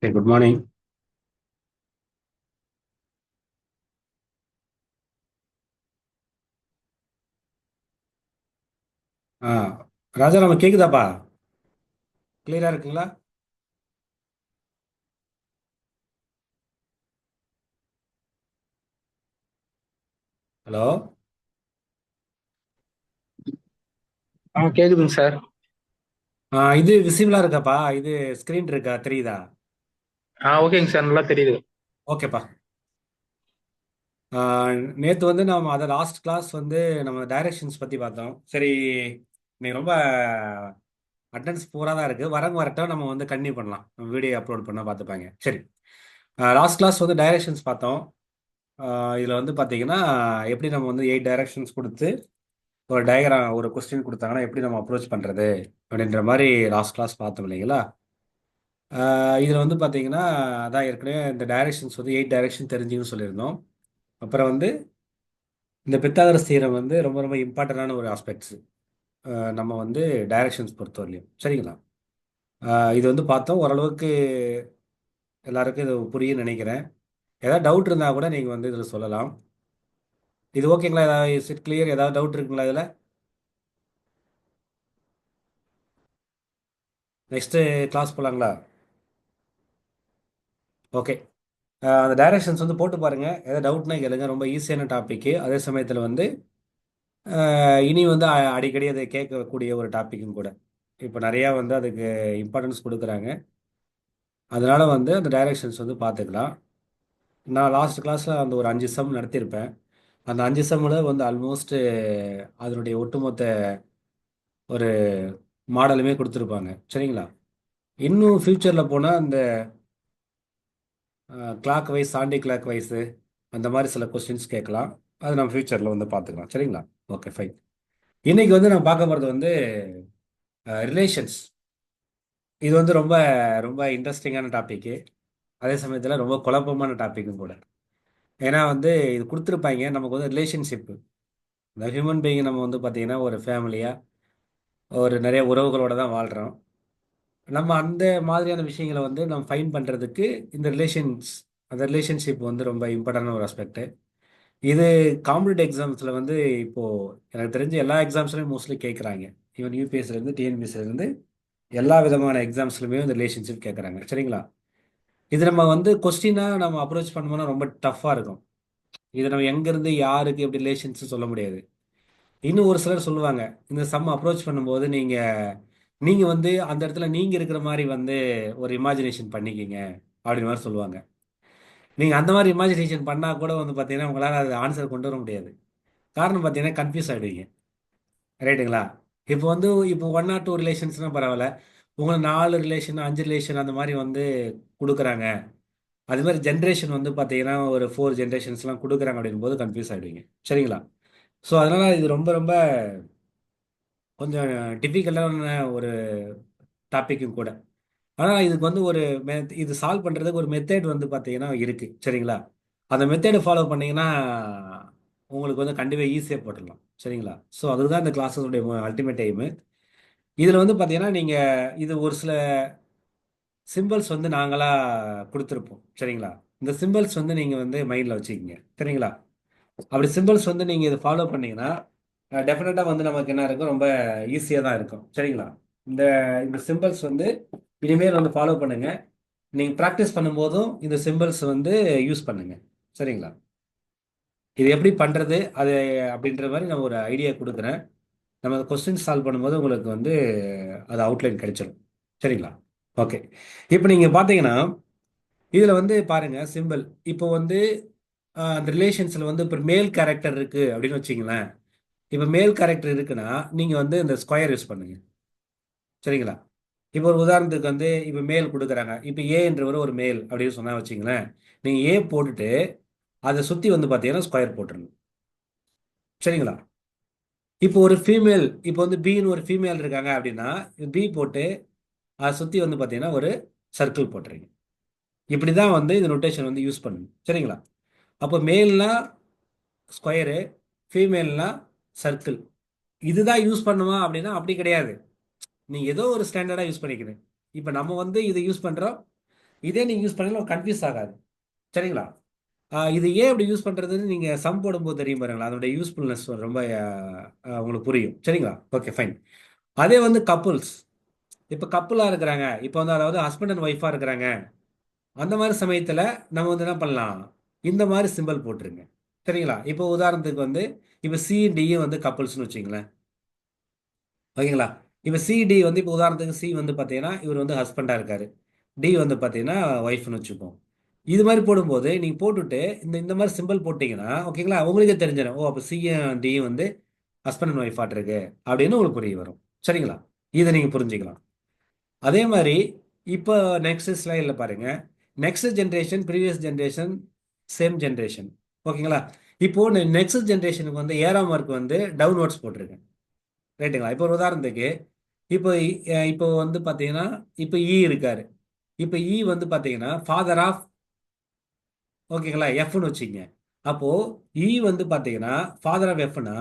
Hey, good morning. ஆ ராஜா நம்ம கேக்குதாப்பா? கிளியரா இருக்குங்களா? ஹலோ. கேக்குதுங்க சார். இது விசிபிளா இருக்காப்பா? இது ஸ்கிரீன் இருக்கா, தெரியுதா? ஓகேங்க சார். நல்லா தெரியுது. ஓகேப்பா. நேத்து வந்து நம்ம அதை லாஸ்ட் கிளாஸ் வந்து நம்ம டைரக்ஷன்ஸ் பத்தி பார்த்தோம். சரி, நீ ரொம்ப அட்டன்ஸ் பூரா தான் இருக்கு. வரங்க வரட்டும், நம்ம வந்து கண்டினியூ பண்ணலாம். வீடியோ அப்லோட் பண்ண பார்த்துப்பாங்க. சரி, லாஸ்ட் கிளாஸ் வந்து டைரக்ஷன்ஸ் பார்த்தோம். இதுல வந்து பாத்தீங்கன்னா எப்படி நம்ம வந்து 8 டைரக்ஷன்ஸ் கொடுத்து ஒரு டயக்ராம் ஒரு கொஸ்டின் கொடுத்தாங்கன்னா எப்படி நம்ம அப்ரோச் பண்றது அப்படின்ற மாதிரி லாஸ்ட் கிளாஸ் பார்த்தோம் இல்லைங்களா? இதில் வந்து பார்த்தீங்கன்னா அதான் ஏற்கனவே இந்த டைரக்ஷன்ஸ் வந்து 8 டைரக்ஷன் தெரிஞ்சுன்னு சொல்லியிருந்தோம். அப்புறம் வந்து இந்த பித்தாகரஸ் தியரம் வந்து ரொம்ப ரொம்ப இம்பார்ட்டண்டான ஒரு ஆஸ்பெக்ட்ஸ் நம்ம வந்து டைரக்ஷன்ஸ் பொறுத்தவரையிலும் சரிங்களா? இது வந்து பார்த்தோம் ஓரளவுக்கு எல்லாருக்கும் இது புரியும்னு நினைக்கிறேன். ஏதாவது டவுட் இருந்தால் கூட நீங்கள் வந்து இதில் சொல்லலாம். இது ஓகேங்களா? ஏதாவது இஸ் இட் கிளியர்? ஏதாவது டவுட் இருக்குங்களா இதில்? நெக்ஸ்ட்டு கிளாஸ் போகலாங்களா? ஓகே. அந்த டைரக்ஷன்ஸ் வந்து போட்டு பாருங்க. ஏதாவது டவுட்னா கேளுங்க. ரொம்ப ஈஸியான டாபிக். அதே சமயத்தில் வந்து இனி வந்து அடிக்கடி அதை கேட்கக்கூடிய ஒரு டாப்பிக்கும் கூட. இப்போ நிறையா வந்து அதுக்கு இம்பார்ட்டன்ஸ் கொடுக்குறாங்க. அதனால வந்து அந்த டைரக்ஷன்ஸ் வந்து பார்த்துக்கலாம். நான் லாஸ்ட் கிளாஸில் அந்த ஒரு 5 சம் நடத்தியிருப்பேன். அந்த 5 சம்மில் வந்து ஆல்மோஸ்ட் அதனுடைய ஒட்டுமொத்த ஒரு மாடலுமே கொடுத்துருப்பாங்க சரிங்களா? இன்னும் ஃப்யூச்சரில் போனால் அந்த clockwise anticlockwise அந்த மாதிரி சில கொஸ்டின்ஸ் கேட்கலாம். அது நம்ம ஃப்யூச்சரில் வந்து பார்த்துக்கலாம் சரிங்களா? Okay fine. இன்னைக்கு வந்து நம்ம பார்க்க போகிறது வந்து ரிலேஷன்ஸ். இது வந்து ரொம்ப ரொம்ப இன்ட்ரெஸ்டிங்கான டாபிக்கு. அதே சமயத்தில் ரொம்ப குழப்பமான டாப்பிக்கும் கூட. ஏன்னா வந்து இது கொடுத்துருப்பாங்க நமக்கு வந்து ரிலேஷன்ஷிப்பு. இந்த ஹியூமன் பீயிங் நம்ம வந்து பார்த்தீங்கன்னா ஒரு ஃபேமிலியாக ஒரு நிறைய உறவுகளோட தான் வாழ்கிறோம். நம்ம அந்த மாதிரியான விஷயங்களை வந்து நம்ம ஃபைன் பண்ணுறதுக்கு இந்த ரிலேஷன்ஸ் அந்த ரிலேஷன்ஷிப் வந்து ரொம்ப இம்பார்ட்டண்டான ஒரு ஆஸ்பெக்ட். இது காம்படிட்டிவ் எக்ஸாம்ஸில் வந்து இப்போது எனக்கு தெரிஞ்ச எல்லா எக்ஸாம்ஸ்லையும் மோஸ்ட்லி கேட்குறாங்க. ஈவன் யூபிஎஸ்சிலேருந்து டிஎன்பிஎஸ்சிலேருந்து எல்லா விதமான எக்ஸாம்ஸ்லையுமே இந்த ரிலேஷன்ஷிப் கேட்குறாங்க சரிங்களா? இது நம்ம வந்து கொஸ்டினாக நம்ம அப்ரோச் பண்ணோம்னா ரொம்ப டஃப்பாக இருக்கும். இதை நம்ம எங்கேருந்து யாருக்கு எப்படி ரிலேஷன்ஸ் சொல்ல முடியாது. இன்னும் ஒரு சிலர் சொல்லுவாங்க, இந்த சம் அப்ரோச் பண்ணும்போது நீங்கள் வந்து அந்த இடத்துல நீங்கள் இருக்கிற மாதிரி வந்து ஒரு இமேஜினேஷன் பண்ணிக்கிங்க அப்படின்ற மாதிரி சொல்லுவாங்க. நீங்கள் அந்த மாதிரி இமேஜினேஷன் பண்ணால் கூட வந்து பார்த்தீங்கன்னா உங்களால் அது ஆன்சர் கொண்டு வர முடியாது. காரணம் பார்த்தீங்கன்னா கன்ஃபியூஸ் ஆகிடுவீங்க. ரைட்டுங்களா? இப்போ வந்து இப்போ 1 or 2 ரிலேஷன்ஸ்னால் பரவாயில்ல. உங்களுக்கு 4 ரிலேஷன் 5 ரிலேஷன் அந்த மாதிரி வந்து கொடுக்குறாங்க. அது மாதிரி ஜென்ரேஷன் வந்து பார்த்தீங்கன்னா ஒரு 4 ஜென்ரேஷன்ஸ்லாம் கொடுக்குறாங்க அப்படின்போது கன்ஃபியூஸ் ஆகிடுவீங்க சரிங்களா? ஸோ அதனால் இது ரொம்ப ரொம்ப கொஞ்சம் டிஃபிகல்ட்டான ஒரு டாப்பிக்கும் கூட. ஆனால் இதுக்கு வந்து ஒரு இது சால்வ் பண்ணுறதுக்கு ஒரு மெத்தட் வந்து பார்த்தீங்கன்னா இருக்குது சரிங்களா? அந்த மெத்தடை ஃபாலோ பண்ணீங்கன்னா உங்களுக்கு வந்து கண்டிப்பாக ஈஸியாக போட்டுடலாம் சரிங்களா? ஸோ அதுதான் இந்த கிளாஸஸுடைய அல்டிமேட் எய்மு. இதில் வந்து பார்த்தீங்கன்னா நீங்கள் இது ஒரு சில சிம்பிள்ஸ் வந்து நாங்களாக கொடுத்துருப்போம் சரிங்களா? இந்த சிம்பிள்ஸ் வந்து நீங்கள் வந்து மைண்டில் வச்சுக்கிங்க சரிங்களா? அப்படி சிம்பிள்ஸ் வந்து நீங்கள் இதை ஃபாலோ பண்ணீங்கன்னா டெஃபினட்டாக வந்து நமக்கு என்ன இருக்கும், ரொம்ப ஈஸியாக தான் இருக்கும் சரிங்களா? இந்த இந்த சிம்பிள்ஸ் வந்து இனிமேல் வந்து ஃபாலோ பண்ணுங்க. நீங்கள் ப்ராக்டிஸ் பண்ணும்போதும் இந்த சிம்பிள்ஸ் வந்து யூஸ் பண்ணுங்க சரிங்களா? இது எப்படி பண்ணுறது அது அப்படின்ற மாதிரி நான் ஒரு ஐடியா கொடுக்குறேன். நம்ம கொஸ்டின் சால்வ் பண்ணும்போது உங்களுக்கு வந்து அது அவுட்லைன் கிடைச்சிடும் சரிங்களா? ஓகே. இப்போ நீங்கள் பார்த்தீங்கன்னா இதில் வந்து பாருங்க சிம்பிள். இப்போ வந்து அந்த ரிலேஷன்ஸில் வந்து இப்போ மேல் கேரக்டர் இருக்கு அப்படின்னு வச்சிங்களேன். இப்போ மேல் கேரக்டர் இருக்குன்னா நீங்கள் வந்து இந்த ஸ்கொயர் யூஸ் பண்ணுங்க சரிங்களா? இப்போ ஒரு உதாரணத்துக்கு வந்து இப்போ மேல் கொடுக்குறாங்க. இப்போ ஏன்றவர் ஒரு மேல் அப்படின்னு சொன்னா வச்சிங்களேன். நீங்கள் ஏ போட்டுட்டு அதை சுற்றி வந்து பார்த்தீங்கன்னா ஸ்கொயர் போட்டுருங்க சரிங்களா? இப்போ ஒரு ஃபீமேல் இப்போ வந்து பின்னு ஒரு ஃபீமேல் இருக்காங்க அப்படின்னா பி போட்டு அதை சுற்றி வந்து பார்த்தீங்கன்னா ஒரு சர்க்கிள் போட்டுருங்க. இப்படி தான் வந்து இந்த நொட்டேஷன் வந்து யூஸ் பண்ணுங்க சரிங்களா? அப்போ மேல்னா ஸ்கொயரு, ஃபீமேல்னா சர்க்கிள். இதுதான் யூஸ் பண்ணுமா அப்படின்னா அப்படி கிடையாது. நீ ஏதோ ஒரு ஸ்டாண்டர்டாக யூஸ் பண்ணிக்கிறேன். இப்போ நம்ம வந்து இதை யூஸ் பண்ணுறோம். இதே நீங்கள் யூஸ் பண்ணீங்கன்னா கன்ஃபியூஸ் ஆகாது. சரிங்களா? இது ஏன் இப்படி யூஸ் பண்ணுறதுன்னு நீங்கள் சம் போடும்போது தெரியும் பாருங்களா, அதனுடைய யூஸ்ஃபுல்னஸ் ரொம்ப உங்களுக்கு புரியும். சரிங்களா? Okay fine. அதே வந்து கப்புள்ஸ், இப்போ கப்புளாக இருக்கிறாங்க, இப்போ வந்து அதாவது ஹஸ்பண்ட் அண்ட் ஒய்ஃபாக இருக்கிறாங்க, அந்த மாதிரி சமயத்தில் நம்ம வந்து என்ன பண்ணலாம், இந்த மாதிரி சிம்பிள் போட்டுருங்க. சரிங்களா? இப்போ உதாரணத்துக்கு வந்து இப்போ சிடியும் வந்து கப்புள்ஸ்னு வச்சுங்களேன். ஓகேங்களா? இப்போ சிடி வந்து இப்போ உதாரணத்துக்கு சி வந்து பார்த்தீங்கன்னா இவர் வந்து ஹஸ்பண்டாக இருக்காரு, டி வந்து பார்த்தீங்கன்னா ஒய்ஃப்னு வச்சுப்போம். இது மாதிரி போடும்போது நீங்கள் போட்டுட்டு இந்த மாதிரி சிம்பிள் போட்டிங்கன்னா ஓகேங்களா, உங்களுக்கே தெரிஞ்சிடும், ஓ அப்போ சியும் டியும் வந்து ஹஸ்பண்ட் அண்ட் ஒய்ஃப் ஆட்டிருக்கு அப்படின்னு உங்களுக்கு புரிய வரும். சரிங்களா? இதை நீங்கள் புரிஞ்சுக்கலாம். அதே மாதிரி இப்போ நெக்ஸ்ட் ஸ்லைடில் பாருங்க, next generation, previous generation, same generation. ஓகேங்களா? இப்போ நெக்ஸ்ட் ஜென்ரேஷனுக்கு வந்து ஏறாம் மார்க் வந்து டவுன்வர்ட்ஸ் போட்டிருக்கேன். ரைட்டுங்களா? இப்போ ஒரு உதாரணத்துக்கு இப்போ இப்போ வந்து பார்த்தீங்கன்னா இப்போ இருக்காரு. இப்போ வந்து பார்த்தீங்கன்னா ஃபாதர் ஆஃப், ஓகேங்களா, எஃப்னு வச்சுங்க. அப்போ வந்து பார்த்தீங்கன்னா ஃபாதர் ஆஃப் எஃப்னா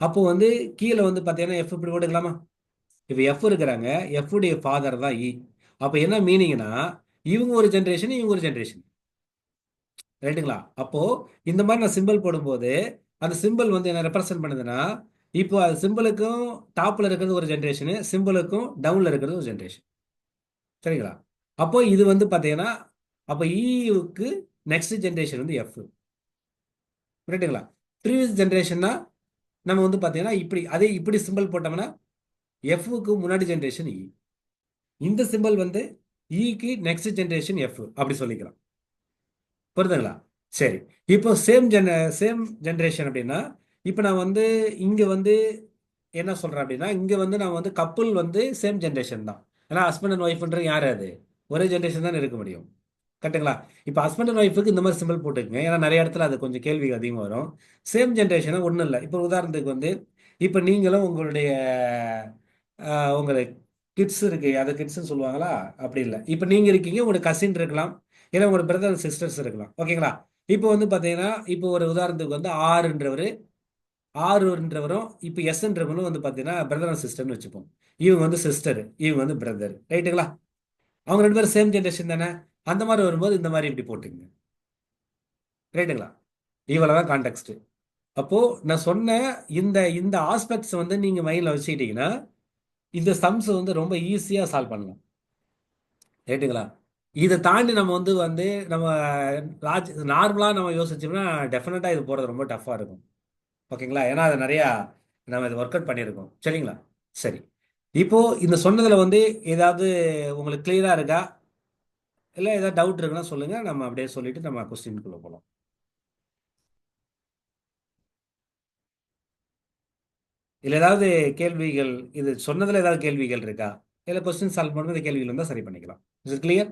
அப்போ வந்து கீழே வந்து பார்த்தீங்கன்னா எஃப் இப்படி போட்டுக்கலாமா? இப்போ எஃப் இருக்கிறாங்க, எஃப் உடைய ஃபாதர் தான் அப்போ என்ன மீனிங்னா இவங்க ஒரு ஜென்ரேஷன், இவங்க ஒரு ஜென்ரேஷன். ரைட்டுங்களா? அப்போ இந்த மாதிரி நான் சிம்பிள் போடும்போது அந்த சிம்பிள் வந்து என்ன ரெப்ரசென்ட் பண்ணுதுன்னா, இப்போ அது சிம்பிளுக்கும் டாப்ல இருக்கிறது ஒரு ஜென்ரேஷனு, சிம்பிளுக்கும் டவுன்ல இருக்கிறது ஒரு ஜென்ரேஷன். சரிங்களா? அப்போ இது வந்து பார்த்தீங்கன்னா அப்போ இக்கு நெக்ஸ்ட் ஜென்ரேஷன் வந்து எஃப். ரைட்டுங்களா? ப்ரீவியஸ் ஜென்ரேஷன்னா நம்ம வந்து பார்த்தீங்கன்னா இப்படி அதே இப்படி சிம்பிள் போட்டோம்னா எஃப்க்கு முன்னாடி ஜென்ரேஷன் இந்த சிம்பிள் வந்து இக்கு நெக்ஸ்ட் ஜென்ரேஷன் எஃப் அப்படி சொல்லிக்கலாம். புரியுதுங்களா? சரி. இப்போ சேம் ஜென்ரேஷன் அப்படின்னா இப்போ நான் வந்து இங்க வந்து என்ன சொல்றேன் அப்படின்னா இங்க வந்து நான் வந்து கப்புள் வந்து சேம் ஜென்ரேஷன் தான். ஏன்னா ஹஸ்பண்ட் அண்ட் ஒய்ஃப்ன்றது யார், அது ஒரே ஜென்ரேஷன் தான் இருக்க முடியும். கரெக்டுங்களா? இப்போ ஹஸ்பண்ட் அண்ட் ஒய்ஃபுக்கு இந்த மாதிரி சிம்பிள் போட்டுக்கங்க, ஏன்னா நிறைய இடத்துல அது கொஞ்சம் கேள்வி அதிகமாக வரும். சேம் ஜென்ரேஷனா ஒன்றும் இல்லை. இப்போ உதாரணத்துக்கு வந்து இப்போ நீங்களும் உங்களுடைய உங்களுக்கு கிட்ஸ் இருக்கு, அது கிட்ஸ்ன்னு சொல்லுவாங்களா, அப்படி இல்லை. இப்போ நீங்க இருக்கீங்க, உங்களோட கசின் இருக்கலாம், ஏன்னா உங்களோட பிரதர் சிஸ்டர்ஸ் இருக்கலாம். ஓகேங்களா? இப்போ வந்து பார்த்தீங்கன்னா இப்போ ஒரு உதாரணத்துக்கு வந்து ஆறுன்றவரும் இப்போ எஸ்ன்றவரும் வந்து பார்த்தீங்கன்னா பிரதர் அண்ட் சிஸ்டர்னு வச்சுப்போம். இவங்க வந்து சிஸ்டர், இவங்க வந்து பிரதர். ரைட்டுங்களா? அவங்க ரெண்டு பேரும் சேம் ஜென்ரேஷன் தானே. அந்த மாதிரி வரும்போது இந்த மாதிரி இப்படி போட்டுங்க. ரைட்டுங்களா? இவ்வளவுதான் கான்டெக்ட். அப்போ நான் சொன்ன இந்த இந்த ஆஸ்பெக்ட்ஸ் வந்து நீங்க மைண்ட்ல வச்சுக்கிட்டீங்கன்னா இந்த சம்ஸ் வந்து ரொம்ப ஈஸியா சால்வ் பண்ணலாம். ரைட்டுங்களா? இதை தாண்டி நம்ம வந்து வந்து நம்ம நார்மலா நம்ம யோசிச்சோம்னா டெஃபினட்டா இது போறது ரொம்ப டஃப்பா இருக்கும். ஓகேங்களா? ஏன்னா அது நிறைய நம்ம இது ஒர்க் அவுட் பண்ணியிருக்கோம். சரிங்களா? சரி. இப்போ இந்த சொன்னதுல வந்து ஏதாவது உங்களுக்கு கிளியரா இருக்கா, இல்லை ஏதாவது டவுட் இருக்குன்னா சொல்லுங்க, நம்ம அப்படியே சொல்லிட்டு நம்ம கொஸ்டின்குள்ள போகலாம். இல்லை ஏதாவது கேள்விகள், இது சொன்னதுல ஏதாவது கேள்விகள் இருக்கா, இல்லை கொஸ்டின் சால்வ் பண்ணுறது கேள்விகள் இருந்தால் சரி பண்ணிக்கலாம். Is clear?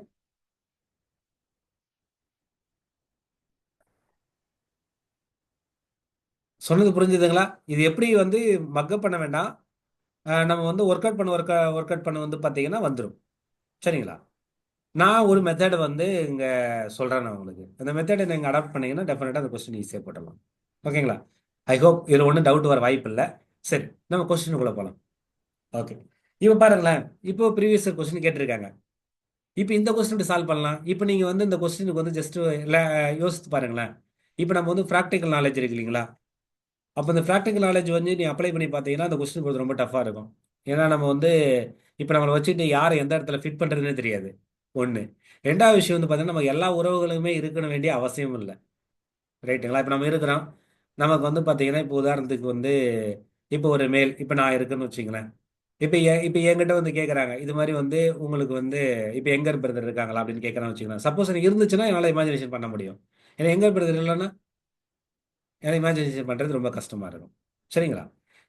சொன்னது புரிஞ்சுதுங்களா? இது எப்படி வந்து மக்கப் பண்ண வேண்டாம், நம்ம வந்து ஒர்க் அவுட் பண்ண வந்து பார்த்தீங்கன்னா வந்துடும். சரிங்களா? நான் ஒரு மெத்தட் வந்து இங்கே சொல்கிறேன் நான் உங்களுக்கு. அந்த மெத்தடை நீங்கள் அடாப்ட் பண்ணீங்கன்னா டெஃபினட்டாக அந்த கொஸ்டின் ஈஸியாக போட்டலாம். ஓகேங்களா? ஐ ஹோப் இதில் ஒன்றும் டவுட் வர வாய்ப்பு இல்லை. சரி, நம்ம கொஸ்டினுக்குள்ளே போகலாம். ஓகே. இப்போ பாருங்களேன், இப்போ ப்ரீவியஸ் கொஸ்டின் கேட்டிருக்காங்க. இப்போ இந்த கொஸ்டின் சால்வ் பண்ணலாம். இப்போ நீங்கள் வந்து இந்த கொஸ்டினுக்கு வந்து ஜஸ்ட் யோசித்து பாருங்களேன். இப்போ நம்ம வந்து ப்ராக்டிக்கல் நாலேஜ் இருக்கு இல்லைங்களா? அப்போ இந்த ப்ராக்டிக்கல் நாலேஜ் வந்து நீ அப்ளை பண்ணி பார்த்தீங்கன்னா அந்த கொஸ்டின் கொஞ்சம் ரொம்ப டஃப்பாக இருக்கும். ஏன்னா நம்ம வந்து இப்போ நம்மளை வச்சுட்டு யாரை எந்த இடத்துல ஃபிட் பண்ணுறதுனே தெரியாது. ஒன்று. ரெண்டாவது விஷயம் வந்து பார்த்தீங்கன்னா நம்ம எல்லா உறவுகளுமே இருக்கணும் வேண்டிய அவசியம் இல்லை. ரைட்டுங்களா? இப்போ நம்ம இருக்கிறோம், நமக்கு வந்து பார்த்தீங்கன்னா இப்போ உதாரணத்துக்கு வந்து இப்போ ஒரு மேல், இப்போ நான் இருக்குன்னு வச்சுங்களேன். இப்போ என்கிட்ட வந்து கேட்குறாங்க இது மாதிரி வந்து உங்களுக்கு வந்து இப்போ எங்கர் பிரதர் இருக்காங்களா அப்படின்னு கேட்குறான்னு வச்சுக்கலாம். சப்போஸ் எனக்கு இருந்துச்சுன்னா என்னால் இமேஜினேஷன் பண்ண முடியும். ஏன்னா எங்கர் பிரதர் இல்லைன்னா எனக்கு இமேஜினேஷன் பண்ணுறது ரொம்ப கஷ்டமாக இருக்கும். சரிங்களா?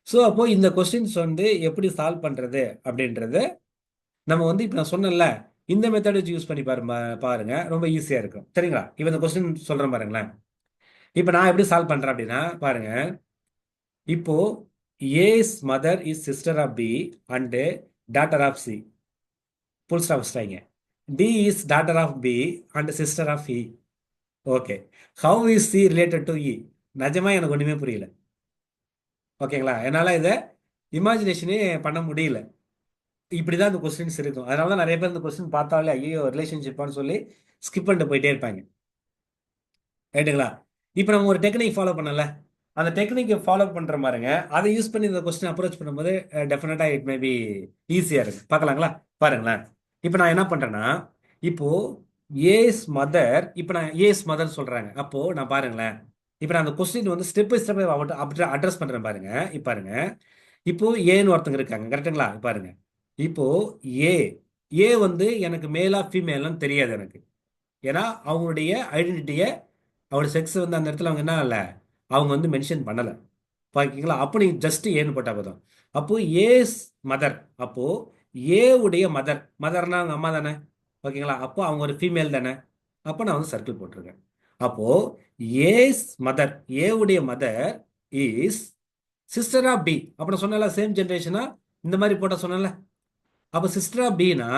ஸோ அப்போ இந்த கொஸ்டின்ஸ் வந்து எப்படி சால்வ் பண்ணுறது அப்படின்றத நம்ம வந்து இப்போ நான் சொன்னேன்ல, இந்த மெத்தட் வச்சு யூஸ் பண்ணி பாருங்க, ரொம்ப ஈஸியாக இருக்கும். சரிங்களா? இப்போ இந்த கொஸ்டின் சொல்கிறேன் பாருங்களேன். இப்போ நான் எப்படி சால்வ் பண்ணுறேன் அப்படின்னா பாருங்க. இப்போ A's mother is sister of B and daughter of C, full stop வச்சுட்டாங்க. D is daughter of B and sister of E. Okay. How is C related to E? நிஜமா எனக்கு ஒன்றுமே புரியல. ஓகேங்களா? என்னால் இதை இமேஜினேஷனே பண்ண முடியல. இப்படிதான் இந்த கொஸ்டின்ஸ் இருக்கும். அதனால தான் நிறைய பேர் இந்த கொஸ்டின் பார்த்தாலே ஐயோ ரிலேஷன்ஷிப்பான்னு சொல்லி ஸ்கிப் பண்ணிட்டு போயிட்டே இருப்பாங்க. ரைட்டுங்களா? இப்போ நம்ம ஒரு டெக்னிக் ஃபாலோ பண்ணல, அந்த டெக்னிக்கை ஃபாலோ பண்ற பாருங்க, அதை யூஸ் பண்ணி இந்த கொஸ்டின் அப்ரோச் பண்ணும்போது டெஃபினட்டா இட் மே பி ஈஸியா இருக்கு. பார்க்கலாங்களா? பாருங்களேன். இப்போ நான் என்ன பண்றேன்னா, இப்போ ஏஸ் மதர், இப்போ நான் ஏஸ் மதர் சொல்றாங்க. அப்போ நான் பாருங்களேன், இப்போ நான் அந்த கொஸ்டின் வந்து ஸ்டெப் பை ஸ்டெப் அட்ரஸ் பண்றேன் பாருங்க. இப்போ பாருங்க, இப்போ ஏன்னு ஒருத்தங்க இருக்காங்க, கரெக்டுங்களா? இப்போ பாருங்க, இப்போ ஏ ஏ வந்து எனக்கு மேலா ஃபீமேலான்னு தெரியாது எனக்கு. ஏன்னா அவங்களுடைய ஐடென்டிட்டியை, அவரோட செக்ஸ் வந்து அந்த இடத்துல அவங்க என்ன இல்லை, அவங்க வந்து மென்ஷன் பண்ணலை. பாக்கீங்களா? அப்போ நீ ஜஸ்ட் ஏன்னு போட்டா போதும். அப்போ ஏஸ் மதர், அப்போ ஏ உடைய மதர், மதர்னா அவங்க அம்மா தானே. ஓகேங்களா? அப்போ அவங்க ஒரு ஃபீமேல் தானே. அப்போ நான் வந்து சர்க்கிள் போட்டிருக்கேன். அப்போ ஏஸ் மதர், ஏ உடைய mother is sister of B. அப்போ நான் சொன்னல சேம் ஜென்ரேஷனா, இந்த மாதிரி போட்ட சொன்னல. அப்போ சிஸ்டர் ஆஃப் பினா,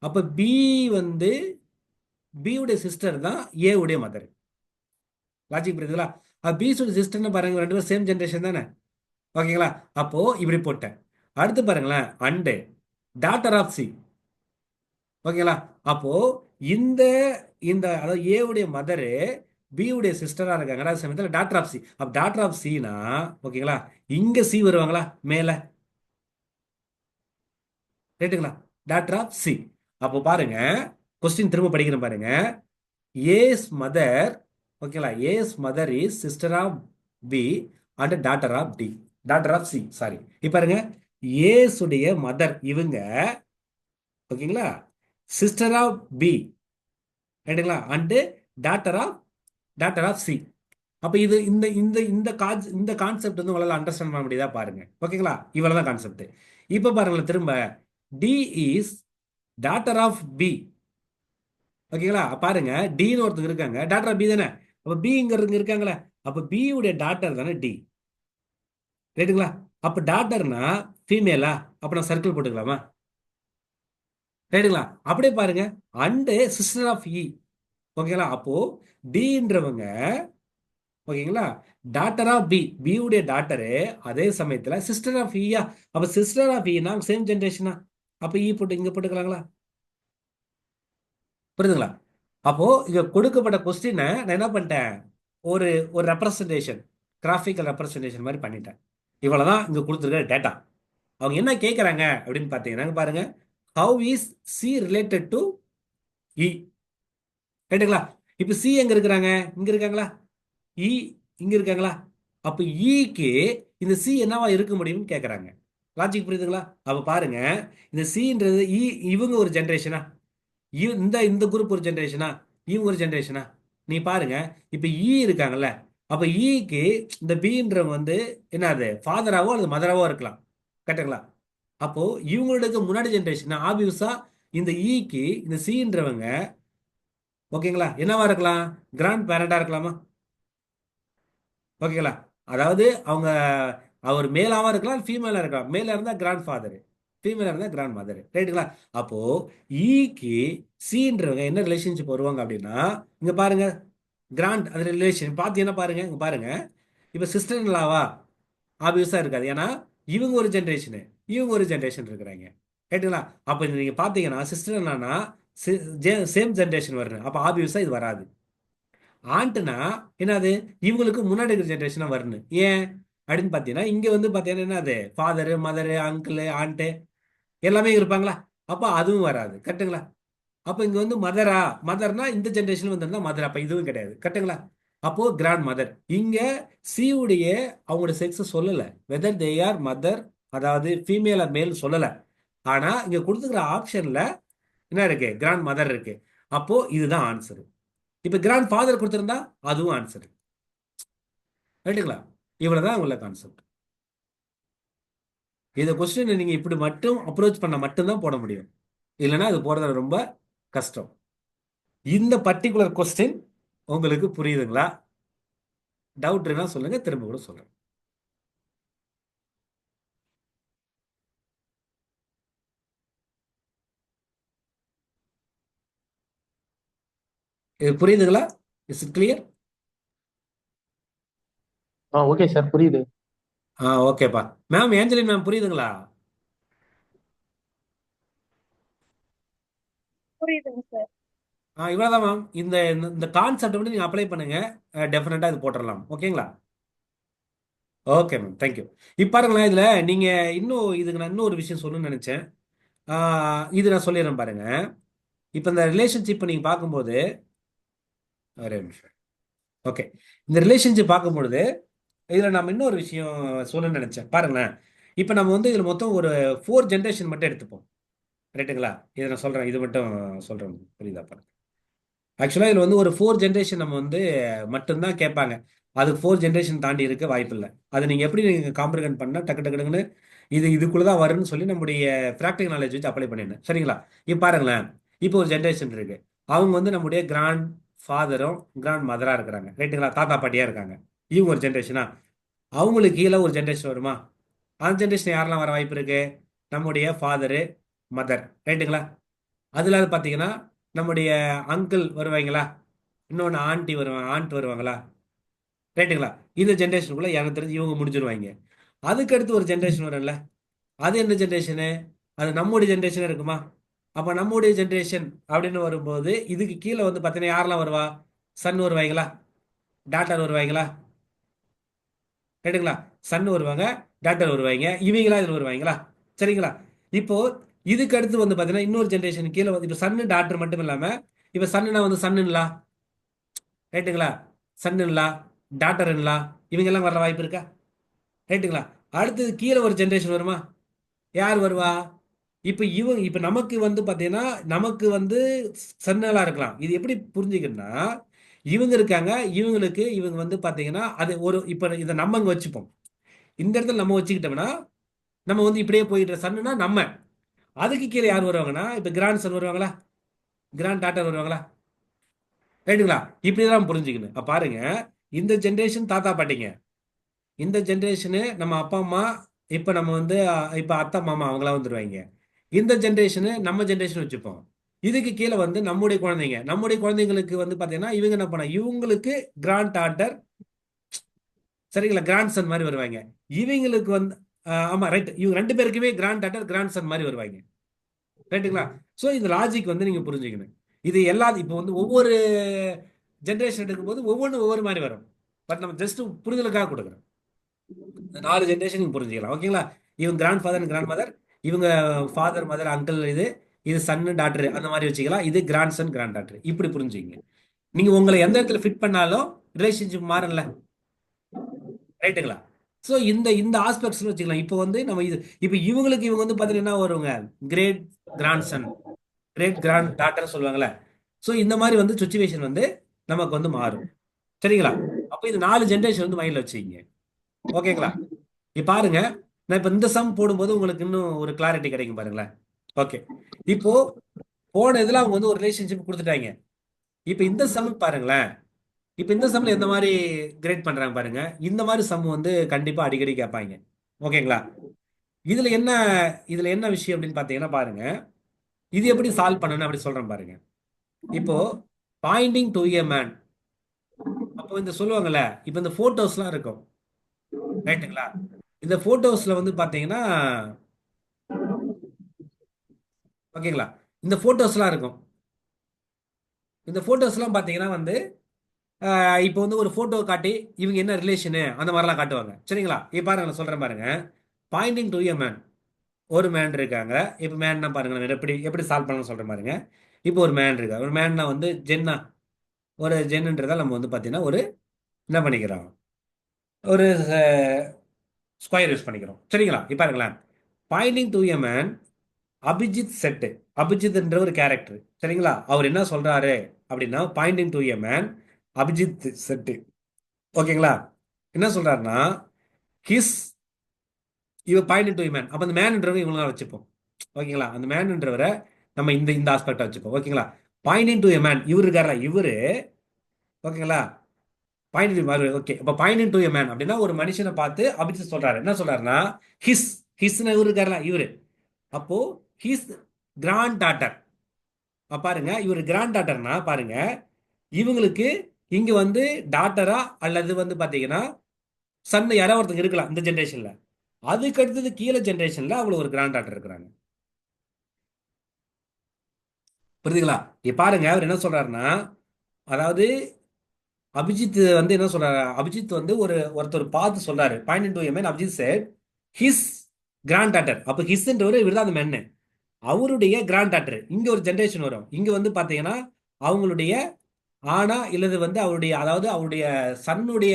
அப்போ பி வந்து பி உடைய சிஸ்டர் தான் ஏ உடைய மதர். லாஜிக் புரியுதுங்களா? பி உடைய சிஸ்டர்னு பாருங்க, ரெண்டு பேரும் சேம் ஜென்ரேஷன் தானே. ஓகேங்களா? அப்போ இப்படி போட்டேன். அடுத்து பாருங்களேன், அண்டு டாட்டர் ஆஃப் சி. ஓகேங்களா? அப்போ இந்த இந்த அதாவது ஏ உடைய மதரு பி உடைய சிஸ்டரா இருக்காங்க, அதே சமயத்தில் டாட்டர் ஆஃப் சி. அப்ப டாட்டர் ஆஃப் சினா, ஓகேங்களா, இங்க சி வருவாங்களா மேல? ரைட்டுங்களா? Daughter of C. அப்போ பாருங்க, கொஸ்டின் திரும்ப படிக்கிறேன் பாருங்க. ஏஸ் மதர், ஓகேங்களா, A's mother is sister of B and daughter of D, daughter of C, sorry. இப்போ பாருங்க, ஏஸ் உடைய மதர் இவங்க, ஓகேங்களா, சிஸ்டர் ஆஃப் பி, ரைட்டுங்களா, and daughter of daughter of C. அப்போ இது இந்த இந்த இந்த இந்த கான்செப்ட் வந்து உங்களால் அண்டர்ஸ்டாண்ட் பண்ண முடியுதா பாருங்க. ஓகேங்களா? இவ்வளவு தான் கான்செப்ட். இப்போ பாருங்களேன் திரும்ப, D is daughter of B. ஓகேங்களா? பாருங்க, டின்னு ஒருத்தங்க இருக்காங்க, டாட்டர் ஆஃப் பி தானே. அப்போ பிங்கிறவங்க இருக்காங்களே, அப்போ பி உடைய டாட்டர் தானே டி. ரைட்டுங்களா? அப்போ டாட்டர்னா ஃபீமேலா, அப்போ நான் சர்க்கிள் போட்டுக்கலாமா? ரைட்டுங்களா? அப்படியே பாருங்க, அண்டு சிஸ்டர் ஆஃப் இ. ஓகேங்களா? அப்போ டின்றவங்க, ஓகேங்களா, டாட்டர் ஆஃப் பி, பி உடைய டாட்டரு, அதே சமயத்துல சிஸ்டர் ஆஃப் ஈயா. அப்ப சிஸ்டர் ஆஃப் ஈனா சேம் ஜென்ரேஷனா, அப்ப ஈ போட்டு இங்க போட்டுக்கலாங்களா? புரியுதுங்களா? அப்போ இங்க கொடுக்கப்பட்ட கொஸ்டினை நான் என்ன பண்ணிட்டேன், ஒரு ஒரு ரெப்ரசன்டேஷன், கிராஃபிக்கல் ரெப்ரசன்டேஷன் மாதிரி பண்ணிட்டேன். இவ்வளவுதான் இங்க கொடுத்துருக்க டேட்டா. அவங்க என்ன கேட்கறாங்க அப்படின்னு பார்த்தீங்கன்னா, இங்க பாருங்க, how is C related to E. ரைட்டுங்களா? இப்ப சி எங்க இருக்கிறாங்க, இங்க இருக்காங்களா? இ இங்க இருக்காங்களா? அப்ப ஈக்கு இந்த சி என்னவா இருக்க முடியும்னு கேக்குறாங்க. லாஜிக் புரியுதுங்களா? அப்ப பாருங்க, இந்த சின்றது இ, இவங்க ஒரு ஜெனரேஷனா, இந்த இந்த குரூப் ஒரு ஜெனரேஷனா, இவங்க ஒரு ஜெனரேஷனா? நீ பாருங்க, இப்ப ஈ இருக்காங்கல்ல, அப்ப ஈக்கு இந்த பீன்றவங்க வந்து என்னது, ஃபாதராவோ அல்லது மதராவோ இருக்கலாம். கரெக்டுங்களா? அப்போ இவங்களுக்கு முன்னாடி ஜெனரேஷன் ஆபியஸா இந்த ஈக்கு இந்த சின்றவங்க, ஓகேங்களா, என்னவா இருக்கலாம், கிராண்ட் பேரண்டா இருக்கலாமா? ஓகேங்களா? அதாவது அவங்க, அவர் மேலாவா இருக்கலாம், ஃபீமேலா இருக்கலாம். மேலா இருந்தா கிராண்ட் ஃபாதர், ஃபீமேலா இருந்தா கிராண்ட் மதர். ரைட்டுங்களா? அப்போ ஈக்கு சீன்றவங்க என்ன ரிலேஷன்ஷிப் வருவாங்க அப்படின்னா, இங்க பாருங்க, கிராண்ட் அது ரிலேஷன் பார்த்தீங்கன்னா பாருங்க, இங்க பாருங்க, இப்போ சிஸ்டர் இன்லாவா, ஆப்வியஸா இருக்காது. ஏன்னா இவங்க ஒரு ஜென்ரேஷனு, இவங்க ஒரு ஜென்ரேஷன் இருக்கிறாங்க. ரைட்டுங்களா? அப்போ நீங்க பார்த்தீங்கன்னா சிஸ்டர் என்னன்னா சேம் ஜென்ரேஷன் வரணும், அப்போ ஆப்வியஸா இது வராது. ஆண்ட்னா என்னது, இவங்களுக்கு முன்னாடி இருக்கிற ஜென்ரேஷனா வரணும். ஏன் அப்படின்னு பார்த்தீங்கன்னா, இங்க வந்து பார்த்தீங்கன்னா என்னது, ஃபாதரு மதரு அங்கிள் ஆண்ட்டு எல்லாமே இருப்பாங்களா, அப்போ அதுவும் வராது. கரெக்டுங்களா? அப்போ இங்க வந்து மதரா, மதர்னா இந்த ஜென்ரேஷன் வந்திருந்தா மதர், அப்போ இதுவும் கிடையாது. கரெக்டுங்களா? அப்போ கிராண்ட் மதர் இங்க சி உடைய அவங்களோட செக்ஸ் சொல்லல, வெதர் தே ஆர் மதர், அதாவது ஃபீமேல் ஆர் மேல் சொல்லல. ஆனா இங்க கொடுத்துக்கிற ஆப்ஷன்ல என்ன இருக்கு, கிராண்ட் மதர் இருக்கு. அப்போ இதுதான் ஆன்சர். இப்ப கிராண்ட் ஃபாதர் கொடுத்திருந்தா அதுவும் ஆன்சர். ரைட்டுங்களா? இவ்வளவுதான் உள்ள கான்செப்ட். இந்த கொஸ்டின் நீங்க இப்படி மட்டும் அப்ரோச் பண்ண மட்டும்தான் போட முடியும், இல்லைன்னா அது போறது ரொம்ப கஷ்டம். இந்த பர்டிகுலர் கொஸ்டின் உங்களுக்கு புரியுதுங்களா? டவுட் இருந்தா சொல்லுங்க, திரும்ப கூட சொல்றேன். இது புரியுதுங்களா? Is it clear? Okay sir, புரியுது. ஓகேப்பா. மேம் ஏஞ்சலின் மேம் புரியுதுங்களா? புரியுதுங்க சார். இவ்வளோதான் மேம். இந்த இந்த கான்செப்ட் மட்டும் நீங்கள் அப்ளை பண்ணுங்க, டெஃபினட்டாக இது போட்டுடலாம். ஓகேங்களா? Okay ma'am, thank you. இப்போ பாருங்களேன், இதில் நீங்கள் இன்னும் இதுக்கு நான் இன்னும் ஒரு விஷயம் சொல்லணும்னு நினச்சேன். இது நான் சொல்லிடுறேன் பாருங்க. இப்போ இந்த ரிலேஷன்ஷிப்பை நீங்கள் பார்க்கும்போது, ஒரே நிமிஷம். ஓகே, இந்த ரிலேஷன்ஷிப் பார்க்கும்பொழுது இதில் நம்ம இன்னொரு விஷயம் சொல்லணும்னு நினச்சேன். பாருங்களேன், இப்போ நம்ம வந்து இதில் மொத்தம் ஒரு 4 ஜென்ரேஷன் மட்டும் எடுத்துப்போம். ரைட்டுங்களா? இதை நான் சொல்கிறேன், இது மட்டும் சொல்கிறேன். புரியுதா பாருங்க. ஆக்சுவலாக இதில் வந்து ஒரு 4 ஜென்ரேஷன் நம்ம வந்து மட்டும்தான் கேட்பாங்க. அது 4 ஜென்ரேஷன் தாண்டி இருக்க வாய்ப்பு இல்லை. அது நீங்கள் எப்படி நீங்கள் காம்ப்ரிஹெண்ட் பண்ணால் டக்கு டக்கு டக்குன்னு இதுக்குள்ளே தான் வரும்னு சொல்லி நம்முடைய ப்ராக்டிகல் நாலேஜ் வச்சு அப்ளை பண்ணிடணும். சரிங்களா? இப்போ பாருங்களேன், இப்போ ஒரு ஜென்ரேஷன் இருக்கு. அவங்க வந்து நம்முடைய கிராண்ட் ஃபாதரும் கிராண்ட் மதராக இருக்கிறாங்க. ரைட்டுங்களா? தாத்தா பாட்டியாக இருக்காங்க. இவங்க ஒரு ஜென்ரேஷனா. அவங்களுக்கு கீழே ஒரு ஜென்ரேஷன் வருமா? அந்த ஜென்ரேஷன் யாரெல்லாம் வர வாய்ப்பு இருக்கு? நம்முடைய ஃபாதரு, மதர். ரைட்டுங்களா? அதில் பார்த்தீங்கன்னா நம்முடைய அங்கிள் வருவாங்களா? இன்னொன்று ஆண்டி வருவாங்க, ஆண்ட் வருவாங்களா? ரைட்டுங்களா? இந்த ஜென்ரேஷனுக்குள்ள எனக்கு தெரிஞ்சு இவங்க முடிஞ்சிருவாங்க. அதுக்கடுத்து ஒரு ஜென்ரேஷன் வரும்ல, அது என்ன ஜென்ரேஷனு? அது நம்முடைய ஜென்ரேஷன் இருக்குமா? அப்போ நம்முடைய ஜென்ரேஷன் அப்படின்னு வரும்போது இதுக்கு கீழே வந்து பார்த்தீங்கன்னா யாரெல்லாம் வருவா? சன் வருவாங்களா? டாட்டர் வருவாங்களா? ரைட்டுங்களா? சன் வருவாங்க, டாட்டர் வருவாங்க, இவங்களா இதில் வருவாங்களா? சரிங்களா? இப்போ இதுக்கு அடுத்து வந்து பார்த்தீங்கன்னா இன்னொரு ஜென்ரேஷன் கீழே வந்து இப்போ சன்னு டாக்டர் மட்டும் இல்லாமல் இப்போ சன்னுனா வந்து சன்னுங்களா? ரைட்டுங்களா? சன்னுங்களா, டாட்டருங்களா, இவங்க எல்லாம் வர வாய்ப்பு இருக்கா? ரைட்டுங்களா? அடுத்தது கீழே ஒரு ஜென்ரேஷன் வருமா? யார் வருவா? இப்போ நமக்கு வந்து பார்த்தீங்கன்னா நமக்கு வந்து சன்னலாக இருக்கலாம். இது எப்படி புரிஞ்சுக்கணும்னா, இவங்க இருக்காங்க, இவங்களுக்கு இவங்க வந்து பார்த்தீங்கன்னா அது ஒரு இப்போ இதை நம்ம இங்கே வச்சுப்போம். இந்த இடத்துல நம்ம வச்சுக்கிட்டோம்னா நம்ம வந்து இப்படியே போயிட்டு சன்னுனா நம்ம அதுக்கு கீழே யார் வருவாங்கன்னா இப்போ கிராண்ட் சன் வருவாங்களா? கிராண்ட் டாட்டர் வருவாங்களா? ரைட்டுங்களா? இப்படிதான் புரிஞ்சுக்கணும். பாருங்க, இந்த ஜென்ரேஷன் தாத்தா பாட்டிங்க, இந்த ஜென்ரேஷனு நம்ம அப்பா அம்மா, இப்போ நம்ம வந்து இப்போ அத்தை மாமா அவங்களாம் வந்துருவாங்க. இந்த ஜென்ரேஷனு நம்ம ஜென்ரேஷன் வச்சுப்போம். இதுக்கு கீழே வந்து நம்முடைய குழந்தைங்க, நம்முடைய குழந்தைங்களுக்கு வந்து பார்த்தீங்கன்னா இவங்க என்ன பண்ண இவங்களுக்கு கிராண்ட் டாட்டர், சரிங்களா, கிராண்ட் சன் மாதிரி வருவாங்க. இவங்களுக்கு வந்து ஆமா ரைட், இவங்க ரெண்டு பேருக்குமே கிராண்ட் டாட்டர் கிராண்ட் சன் மாதிரி வருவாங்க. ரைட்டுங்களா? ஸோ இந்த லாஜிக் வந்து நீங்க புரிஞ்சுக்கணும். இது எல்லா இப்போ வந்து ஒவ்வொரு ஜென்ரேஷன் எடுக்கும்போது ஒவ்வொன்றும் ஒவ்வொரு மாதிரி வரும். பட் நம்ம ஜஸ்ட் புரிதலுக்காக கொடுக்குறோம். இந்த 4 ஜென்ரேஷன் நீங்க புரிஞ்சுக்கலாம். ஓகேங்களா? இவங்க கிராண்ட் ஃபாதர் கிராண்ட் மதர், இவங்க ஃபாதர் மதர் அங்கிள், இது சன்னு டாக்டர் அந்த மாதிரி வச்சுக்கலாம். இது கிராண்ட் சன் கிராண்ட் டாக்டர், இப்படி புரிஞ்சுங்க. நீங்க உங்களை எந்த இடத்துல ஃபிட் பண்ணாலும் ரிலேஷன்ஷிப் மாறல. ரைட்டுங்களா? ஸோ இந்த இந்த ஆஸ்பெக்ட்ஸ் வச்சுக்கலாம். இப்போ வந்து நம்ம இது இப்போ இவங்களுக்கு இவங்க வந்து பார்த்தீங்கன்னா என்ன வருவாங்க? Great grandson, great granddaughter சொல்லுவாங்கல்ல. ஸோ இந்த மாதிரி வந்து சுச்சுவேஷன் வந்து நமக்கு வந்து மாறும். சரிங்களா? அப்போ இது 4 ஜென்ரேஷன் வந்து மைண்டில் வச்சுக்கிங்க. ஓகேங்களா? இப்போ பாருங்க, நான் இப்போ இந்த சம் போடும்போது உங்களுக்கு இன்னும் ஒரு கிளாரிட்டி கிடைக்கும் பாருங்களேன். ஓகே, இப்போ போன இதில் அவங்க வந்து ஒரு ரிலேஷன்ஷிப் கொடுத்துட்டாங்க. இப்போ இந்த சம் பாருங்களேன். இப்போ இந்த சம்ல எந்த மாதிரி கிரேட் பண்றாங்க பாருங்க. இந்த மாதிரி சம் வந்து கண்டிப்பா அடிக்கடி கேட்பாங்க. ஓகேங்களா? இதுல என்ன இதுல என்ன விஷயம் அப்படின்னு பார்த்தீங்கன்னா பாருங்க, இது எப்படி சால்வ் பண்ணணும் அப்படி சொல்றேன் பாருங்க. இப்போ பாயிண்டிங் டு ஏ மேன், அப்போ இந்த சொல்லுவாங்கல்ல, இப்போ இந்த போட்டோஸ்லாம் இருக்கும். ரைட்டுங்களா? இந்த போட்டோஸ்ல வந்து பாத்தீங்கன்னா ஓகேங்களா, இந்த போட்டோஸ்லாம் இருக்கும். இந்த போட்டோஸ்லாம் பாத்தீங்கன்னா வந்து இப்போ வந்து ஒரு போட்டோ காட்டி இவங்க என்ன ரிலேஷனு அந்த மாதிரிலாம் காட்டுவாங்க. சரிங்களா? இப்போ பாருங்க, நான் சொல்றேன் பாருங்க. பாயிண்டிங் டு ஏ மேன், ஒரு மேன் இருக்காங்க. இப்போ மேன்னா பாருங்க, நான் எப்படி எப்படி சால்வ் பண்ணணும்னு சொல்றேன் பாருங்க. இப்போ ஒரு மேன் இருக்கா, ஒரு மேன்னா வந்து ஜென்னா, ஒரு ஜென்ன்றதால் நம்ம வந்து பார்த்தீங்கன்னா ஒரு என்ன பண்ணிக்கிறோம், ஒரு ஸ்கொயர் யூஸ் பண்ணிக்கிறோம். சரிங்களா? இப்போ பாருங்களேன், pointing to a man Abhijit said, அபிஜித்ன்ற ஒரு கேரக்டர். சரிங்களா? அவர் என்ன சொல்றாரு அப்படின்னா pointing to a man Abhijit said. ஓகேங்களா? என்ன சொல்றாருன்னா ஹிஸ், இவ பாயிண்டிங் டு எ மேன், அப்போ அந்த மேன்ன்றவங்க இவங்களாம் வச்சுப்போம். ஓகேங்களா? அந்த மேன்ன்றவரை நம்ம இந்த இந்த ஆஸ்பெக்டா வச்சுப்போம். ஓகேங்களா? பாயிண்டிங் டு எ மேன், இவரு இருக்காரா இவரு. ஓகேங்களா? பாயிண்ட் மாதிரி. ஓகே, இப்போ பாயிண்ட் டு எ மேன் அப்படின்னா ஒரு மனுஷனை பார்த்து அபிஜித் சொல்றாரு. என்ன சொல்றாருன்னா ஹிஸ், ஹிஸ்னு இவரு இருக்காருல இவரு. அப்போ ஹிஸ் கிராண்ட் டாட்டர். பாருங்க, இவர் கிராண்ட் டாட்டர்னா பாருங்க, இவங்களுக்கு இங்க வந்து டாட்டரா அல்லது வந்து பாத்தீங்கன்னா சன் யாராவது ஒருத்தங்க இருக்கலாம் இந்த ஜென்ரேஷன்ல. அதுக்கு அடுத்தது கீழே ஜென்ரேஷன்ல அவங்களுக்கு ஒரு கிராண்ட் டாட்டர் இருக்கிறாங்க. புரியுதுங்களா? இப்ப பாருங்க அவர் என்ன சொல்றாருன்னா, அதாவது அபிஜித் வந்து என்ன சொல்றாரு, அபிஜித் வந்து ஒருத்தர் பார்த்து சொல்றாரு, point to a man Abhijit said his granddaughter. அப்ப ஹிஸ்ன்றவர் இவர் தான் அந்த மென்னு, அவருடைய கிராண்ட் டாட்டர். இங்க ஒரு ஜெனரேஷன் வரும். இங்க வந்து பாத்தீங்கன்னா அவங்களுடைய ஆனா இல்லது வந்து அவருடைய, அதாவது அவருடைய சன்னுடைய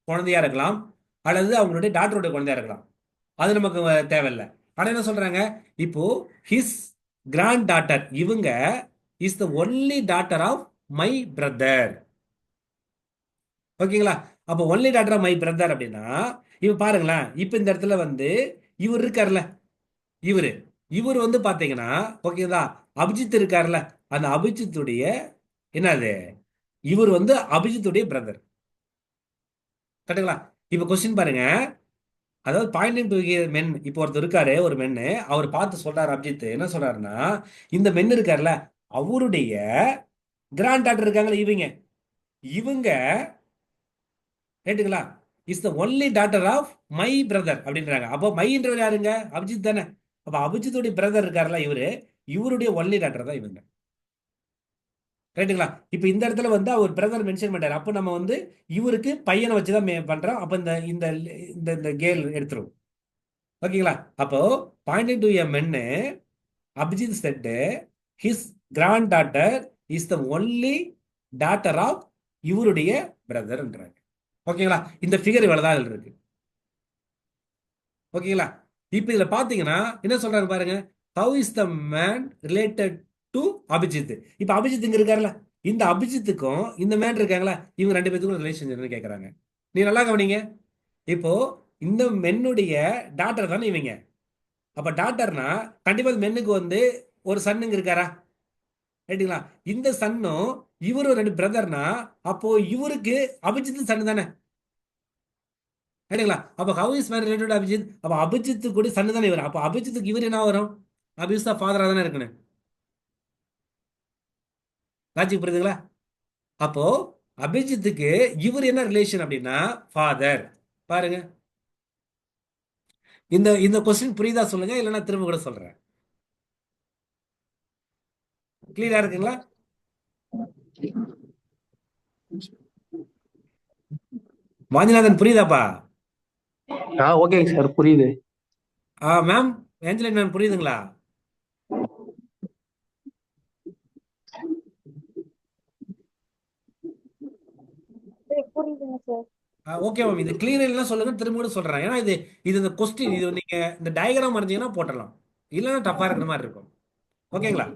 குழந்தையா இருக்கலாம், அல்லது அவங்களுடைய டாக்டருடைய குழந்தையா இருக்கலாம். அது நமக்கு தேவையில்லை. ஆனா என்ன சொல்றாங்க, இப்போ ஹிஸ் கிராண்ட் டாட்டர், இவங்க is the only daughter of my brother. ஓகேங்களா? அப்போ only daughter of my brother அப்படின்னா, இப்ப பாருங்களேன், இப்ப இந்த இடத்துல வந்து இவர் இருக்கார்ல, இவரு இவர் வந்து பாத்தீங்கன்னா, ஓகேதா, அபிஜித் இருக்கார்ல, அந்த அபிஜித்துடைய என்னது, இவர் வந்து அபிஜித்துடைய பிரதர். கரெக்டுங்களா? இப்ப கொஸ்டின் பாருங்க, அதாவது பாயிண்ட் டு மென். இப்போ ஒருத்தர் இருக்காரு, ஒரு மென்னு, அவர் பார்த்து சொல்றாரு அபிஜித், என்ன சொல்றாருன்னா, இந்த மென் இருக்காருல்ல, அவருடைய கிராண்ட் டாட்டர் இருக்காங்களா இவங்க, இவங்க ரைட்டுங்களா, is the only daughter of my brother அப்படின்றாங்க. அப்போ மைன்றவர் யாருங்க, அபிஜித் தானே. அப்ப அபிஜித்துடைய பிரதர் இருக்காருல்ல இவரு, இவருடைய ஒன்லி டாட்டர் தான் இவங்க. ரைட்டுங்களா? இப்ப இந்த இடத்துல வந்து அவர் பிரதர் மென்ஷன் பண்றாரு. அப்போ நம்ம வந்து இவருக்கு பையனை வச்சுதான் பண்றோம். அப்ப இந்த இந்த இந்த இந்த கேல் எடுத்துரும். ஓகேங்களா? அப்போ பாயிண்டிங் டு எ மென்னு Abhijit said his granddaughter is the only daughter of இவருடைய பிரதர்ன்றாங்க. ஓகேங்களா? இந்த ஃபிகர் இவ்வளவுதான் இருக்கு. ஓகேங்களா? இப்ப இதுல பாத்தீங்கன்னா என்ன சொல்றாங்க பாருங்க, how is the man related to Abhijit. இப்ப அபிஜித் இங்க இருக்காருல்ல, இந்த அபிஜித்துக்கும் இந்த மேன் இருக்காங்களா, இவங்க ரெண்டு பேத்துக்கும் ரிலேஷன் கேட்கறாங்க. நீ நல்லா கவனிங்க. இப்போ இந்த மென்னுடைய டாட்டர் தானே இவங்க. அப்ப டாட்டர்னா கண்டிப்பா மென்னுக்கு வந்து ஒரு சன்னுங்க இருக்காரா, ரைட்டுங்களா? இந்த சன்னும் இவரும் ரெண்டு பிரதர்னா, அப்போ இவருக்கு அபிஜித் சன்னு தானே, ரைட்டுங்களா? அப்ப how is man related Abhijit. அப்ப அபிஜித் கூட சன்னு தானே இவர். அப்ப அபிஜித்துக்கு இவர் என்ன வரும், அபிஜித் ஃபாதரா தானே இருக்கணும். லாஜிக் புரியுதுங்களா? அப்போ அபிஜித்துக்கு இவர் என்ன ரிலேஷன் அப்படின்னா ஃபாதர். பாருங்க, இந்த இந்த கொஸ்டின் புரியுதா சொல்லுங்க, இல்லைன்னா திரும்ப கூட சொல்றேன். கிளியரா இருக்குங்களா? வாஞ்சிநாதன் புரியுதாப்பா? ஓகேங்க சார், புரியுது. மேம், ஏஞ்சலின் மேம் புரியுதுங்களா? புரியுதுங்க சார். ஓகே மேம், இது கிளியர் இல்லைன்னா சொல்லுங்க, திரும்ப கூட சொல்றேன். ஏன்னா இது இது இந்த கொஸ்டின், இது நீங்க இந்த டயக்ராம் வரைஞ்சீங்கன்னா போட்டுடலாம், இல்லைன்னா டஃபா இருக்கிற மாதிரி இருக்கும். ஓகேங்களா?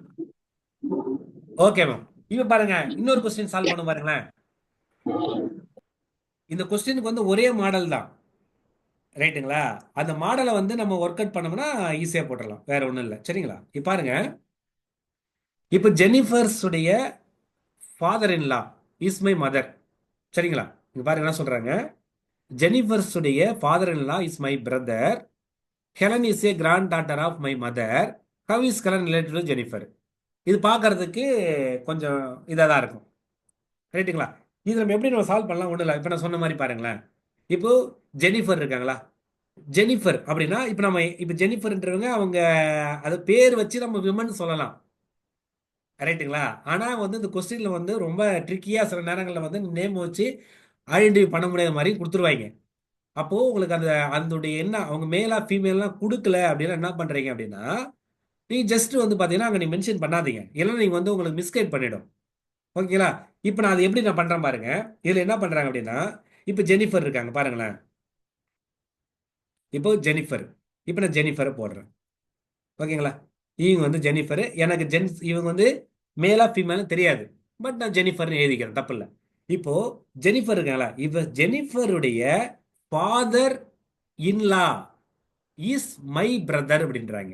Okay ma'am. இப்ப பாருங்க, இன்னொரு கொஸ்டின் சால்வ் பண்ண பாருங்களேன். இந்த கொஸ்டினுக்கு வந்து ஒரே மாடல் தான், ரைட்டுங்களா? அந்த மாடலை வந்து நம்ம ஒர்க் அவுட் பண்ணோம்னா ஈஸியா போட்டுடலாம், வேற ஒண்ணும் இல்லை. சரிங்களா? இப்ப பாருங்க, இப்ப ஜெனிஃபர்ஸ் உடைய father in law is my mother. சரிங்களா? இங்க பாருங்க என்ன சொல்றாங்க, ஜெனிஃபர்ஸ் உடைய father in law is my brother, Helen is a granddaughter of my mother, how is Helen related to Jennifer. இது பார்க்கறதுக்கு கொஞ்சம் இதாக தான் இருக்கும், ரைட்டுங்களா? இது நம்ம எப்படி நம்ம சால்வ் பண்ணலாம், ஒன்றும் இல்லை. இப்போ நான் சொன்ன மாதிரி பாருங்களேன், இப்போ ஜெனிஃபர் இருக்காங்களா, ஜெனிஃபர் அப்படின்னா இப்போ நம்ம இப்போ ஜெனிஃபர்ன்றவங்க அவங்க அது பேர் வச்சு நம்ம விமன் சொல்லலாம், ரைட்டுங்களா? ஆனால் வந்து இந்த கொஸ்டினில் வந்து ரொம்ப ட்ரிக்கியாக சில நேரங்களில் வந்து நேம் வச்சு ஐடென்டிஃபை பண்ண முடியாத மாதிரி கொடுத்துருவாங்க. அப்போ உங்களுக்கு அந்த அதனுடைய என்ன அவங்க மேலா ஃபீமேலாம் கொடுக்கல அப்படின்னா என்ன பண்றீங்க அப்படின்னா, நீங்க ஜஸ்ட் வந்து பாத்தீங்கன்னா அங்க நீங்க மென்ஷன் பண்ணாதீங்க, இல்லைன்னா நீங்க வந்து உங்களுக்கு மிஸ்கைட் பண்ணிடும். ஓகேங்களா? இப்போ நான் அதை எப்படி நான் பண்றேன் பாருங்க. இதுல என்ன பண்றாங்க அப்படின்னா, இப்போ ஜெனிஃபர் இருக்காங்க பாருங்களேன். இப்போ ஜெனிஃபர், இப்போ நான் ஜெனிஃபரை போடுறேன். ஓகேங்களா? இவங்க வந்து ஜெனிஃபர், எனக்கு இவங்க வந்து மேலா ஃபீமேலும் தெரியாது, பட் நான் ஜெனிஃபர்னு எழுதிக்கிறேன், தப்பு இல்லை. இப்போ ஜெனிஃபர் இருக்காங்களா, இப்ப ஜெனிஃபருடைய father in law is my brother அப்படின்றாங்க.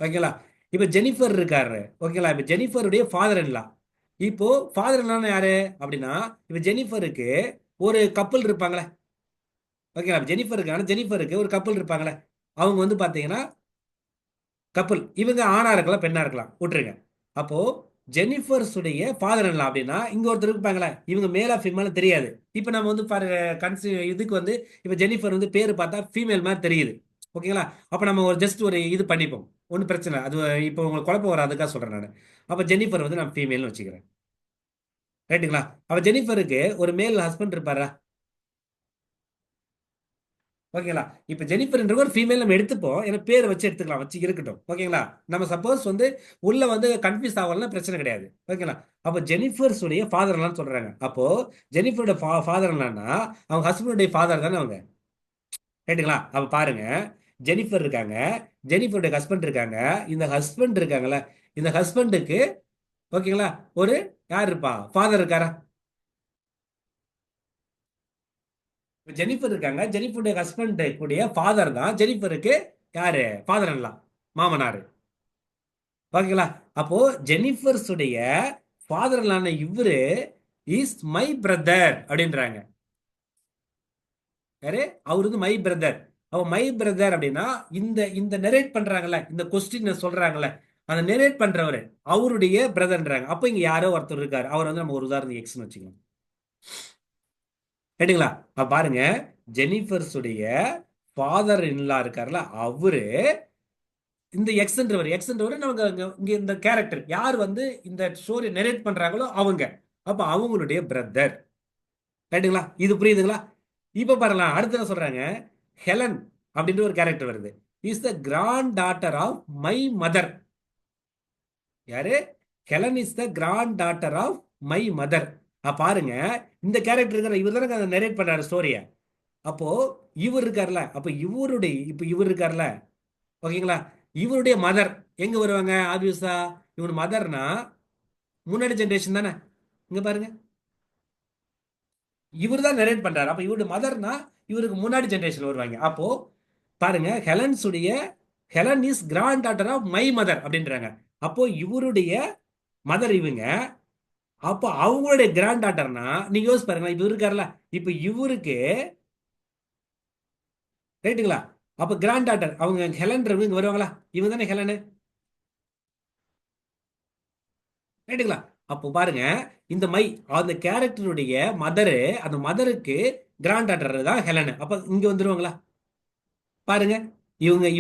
ஓகேங்களா? இப்போ ஜெனிஃபர் இருக்காரு, ஓகேங்களா? இப்போ ஜெனிஃபருடைய ஃபாதர் இன்லா, இப்போ ஃபாதர் இன்லான்னு யாரு அப்படின்னா, இப்போ ஜெனிஃபருக்கு ஒரு கப்பல் இருப்பாங்களே, ஓகேங்களா? ஜெனிஃபருக்கு ஒரு கப்பல் இருப்பாங்களே, அவங்க வந்து பாத்தீங்கன்னா கப்பல், இவங்க ஆணா இருக்கலாம் பெண்ணா இருக்கலாம், விட்டுருங்க. அப்போ ஜெனிஃபர்ஸ் உடைய ஃபாதர் இன்லா அப்படின்னா இங்க ஒருத்தர் இருப்பாங்களே, இவங்க மேலா ஃபீமேல தெரியாது. இப்போ நம்ம வந்து இதுக்கு வந்து இப்போ ஜெனிஃபர் வந்து பேர் பார்த்தா ஃபீமேல் மாதிரி தெரியுது, ஓகேங்களா? அப்போ நம்ம ஒரு ஜஸ்ட் ஒரு இது பண்ணிப்போம், ஒன்றும் பிரச்சனை இல்லை. அது இப்போ உங்களுக்கு குழப்பம் வராதுக்காக சொல்கிறேன் நான். அப்போ ஜெனிஃபர் வந்து நான் ஃபீமேல்னு வச்சுக்கிறேன். ரைட்டுங்களா? அப்போ ஜெனிஃபருக்கு ஒரு மேல் ஹஸ்பண்ட் இருப்பாரா? ஓகேங்களா? இப்போ ஜெனிஃபர்ன்ற ஒரு ஃபீமேல் நம்ம எடுத்துப்போம், ஏன்னா பேர் வச்சு எடுத்துக்கலாம், வச்சு இருக்கட்டும். ஓகேங்களா? நம்ம சப்போஸ் வந்து உள்ள வந்து கன்ஃபியூஸ் ஆகலாம், பிரச்சனை கிடையாது. ஓகேங்களா? அப்போ ஜெனிஃபர்ஸ் உடைய ஃபாதர்லான்னு சொல்றாங்க. அப்போ ஜெனிஃபரோட ஃபாதர்லான்னா அவங்க ஹஸ்பண்டுடைய ஃபாதர் தானே அவங்க. ரைட்டுங்களா? அப்போ பாருங்க, ஜெனிஃபர் இருக்காங்க, ஜெனிஃபருடைய ஹஸ்பண்ட் இருக்காங்க. இந்த ஹஸ்பண்ட் இருக்காங்கல்ல, இந்த ஹஸ்பண்டுக்கு ஓகேங்களா ஒரு யார் இருப்பா, ஃபாதர் இருக்காரா? ஜெனிஃபர் இருக்காங்க, ஜெனிஃபருடைய ஹஸ்பண்ட் கூடிய ஃபாதர் தான் ஜெனிஃபருக்கு யாரு, ஃபாதர் எல்லாம் மாமனார். ஓகேங்களா? அப்போ ஜெனிஃபர்ஸ் உடைய ஃபாதர் எல்லாம் இவரு இஸ் மை பிரதர் அப்படின்றாங்க. யாரு அவர் வந்து மை பிரதர். அவ மை பிரதர் அப்படின்னா இந்த இந்த நெரேட் பண்றாங்கல்ல, இந்த கொஸ்டின் சொல்றாங்கல்ல, அந்த நெரேட் பண்றவர் அவருடைய பிரதர்ன்றாங்க. அப்போ இங்க யாரோ ஒருத்தர் இருக்காரு, அவர் வந்து நம்ம ஒரு உதாரணம் எக்ஸ்னு வச்சுக்கலாம். ரைட்டுங்களா? பாருங்க, ஜெனிஃபர்ஸ் உடைய ஃபாதர் இன்லா இருக்காருல்ல, அவரு இந்த எக்ஸ்ன்றவர் நமக்கு இங்க இந்த கேரக்டர் யார் வந்து இந்த ஸ்டோரி நெரேட் பண்றாங்களோ அவங்க, அப்ப அவங்களுடைய பிரதர். ரைட்டுங்களா? இது புரியுதுங்களா? இப்ப பாருங்களா, அடுத்து என்ன சொல்றாங்க, ஹெலன் அப்படின்ற ஒரு கேரக்டர் வருது. Is the granddaughter of my mother. யாரு? Helen is the granddaughter of my mother. பாருங்க, இந்த கேரக்டர் இருக்கிற இவர் தானே நெரேட் பண்றாரு ஸ்டோரிய. அப்போ இவர் இருக்கார்ல, அப்ப இவருடைய இப்ப இவர் இருக்கார்ல, ஓகேங்களா, இவருடைய மதர் எங்க வருவாங்க? ஆப்வியஸா இவர் மதர்னா முன்னாடி ஜெனரேஷன் தானே. இங்க பாருங்க, இவர் தான் நரேட் பண்றாரு. அப்ப இவருடைய மதர்னா இவருக்கு முன்னாடி ஜெனரேஷன் வருவாங்க. அப்போ பாருங்க, Helen is granddaughter of my mother அப்படின்றாங்க. அப்போ இவருடைய மதர் இவங்க, அப்போ அவங்களுடைய கிராண்ட் டாட்டர்னா நீங்க யோசிச்சு பாருங்க, இப்ப இருக்காருல்ல, இப்ப இவருக்கு ரைட்டுங்களா, அப்ப கிராண்ட் டாட்டர் அவங்க ஹெலன் இங்க வருவாங்களா, இவங்க தானே ஹெலனு. ரைட்டுங்களா? அப்போ பாருங்க, இந்த மை அந்த கேரக்டருடைய மதரு, அந்த மதருக்கு கிராண்ட் டாட்டர் தான் ஹெலன். அப்ப இங்க வந்துருவாங்களா? பாருங்க,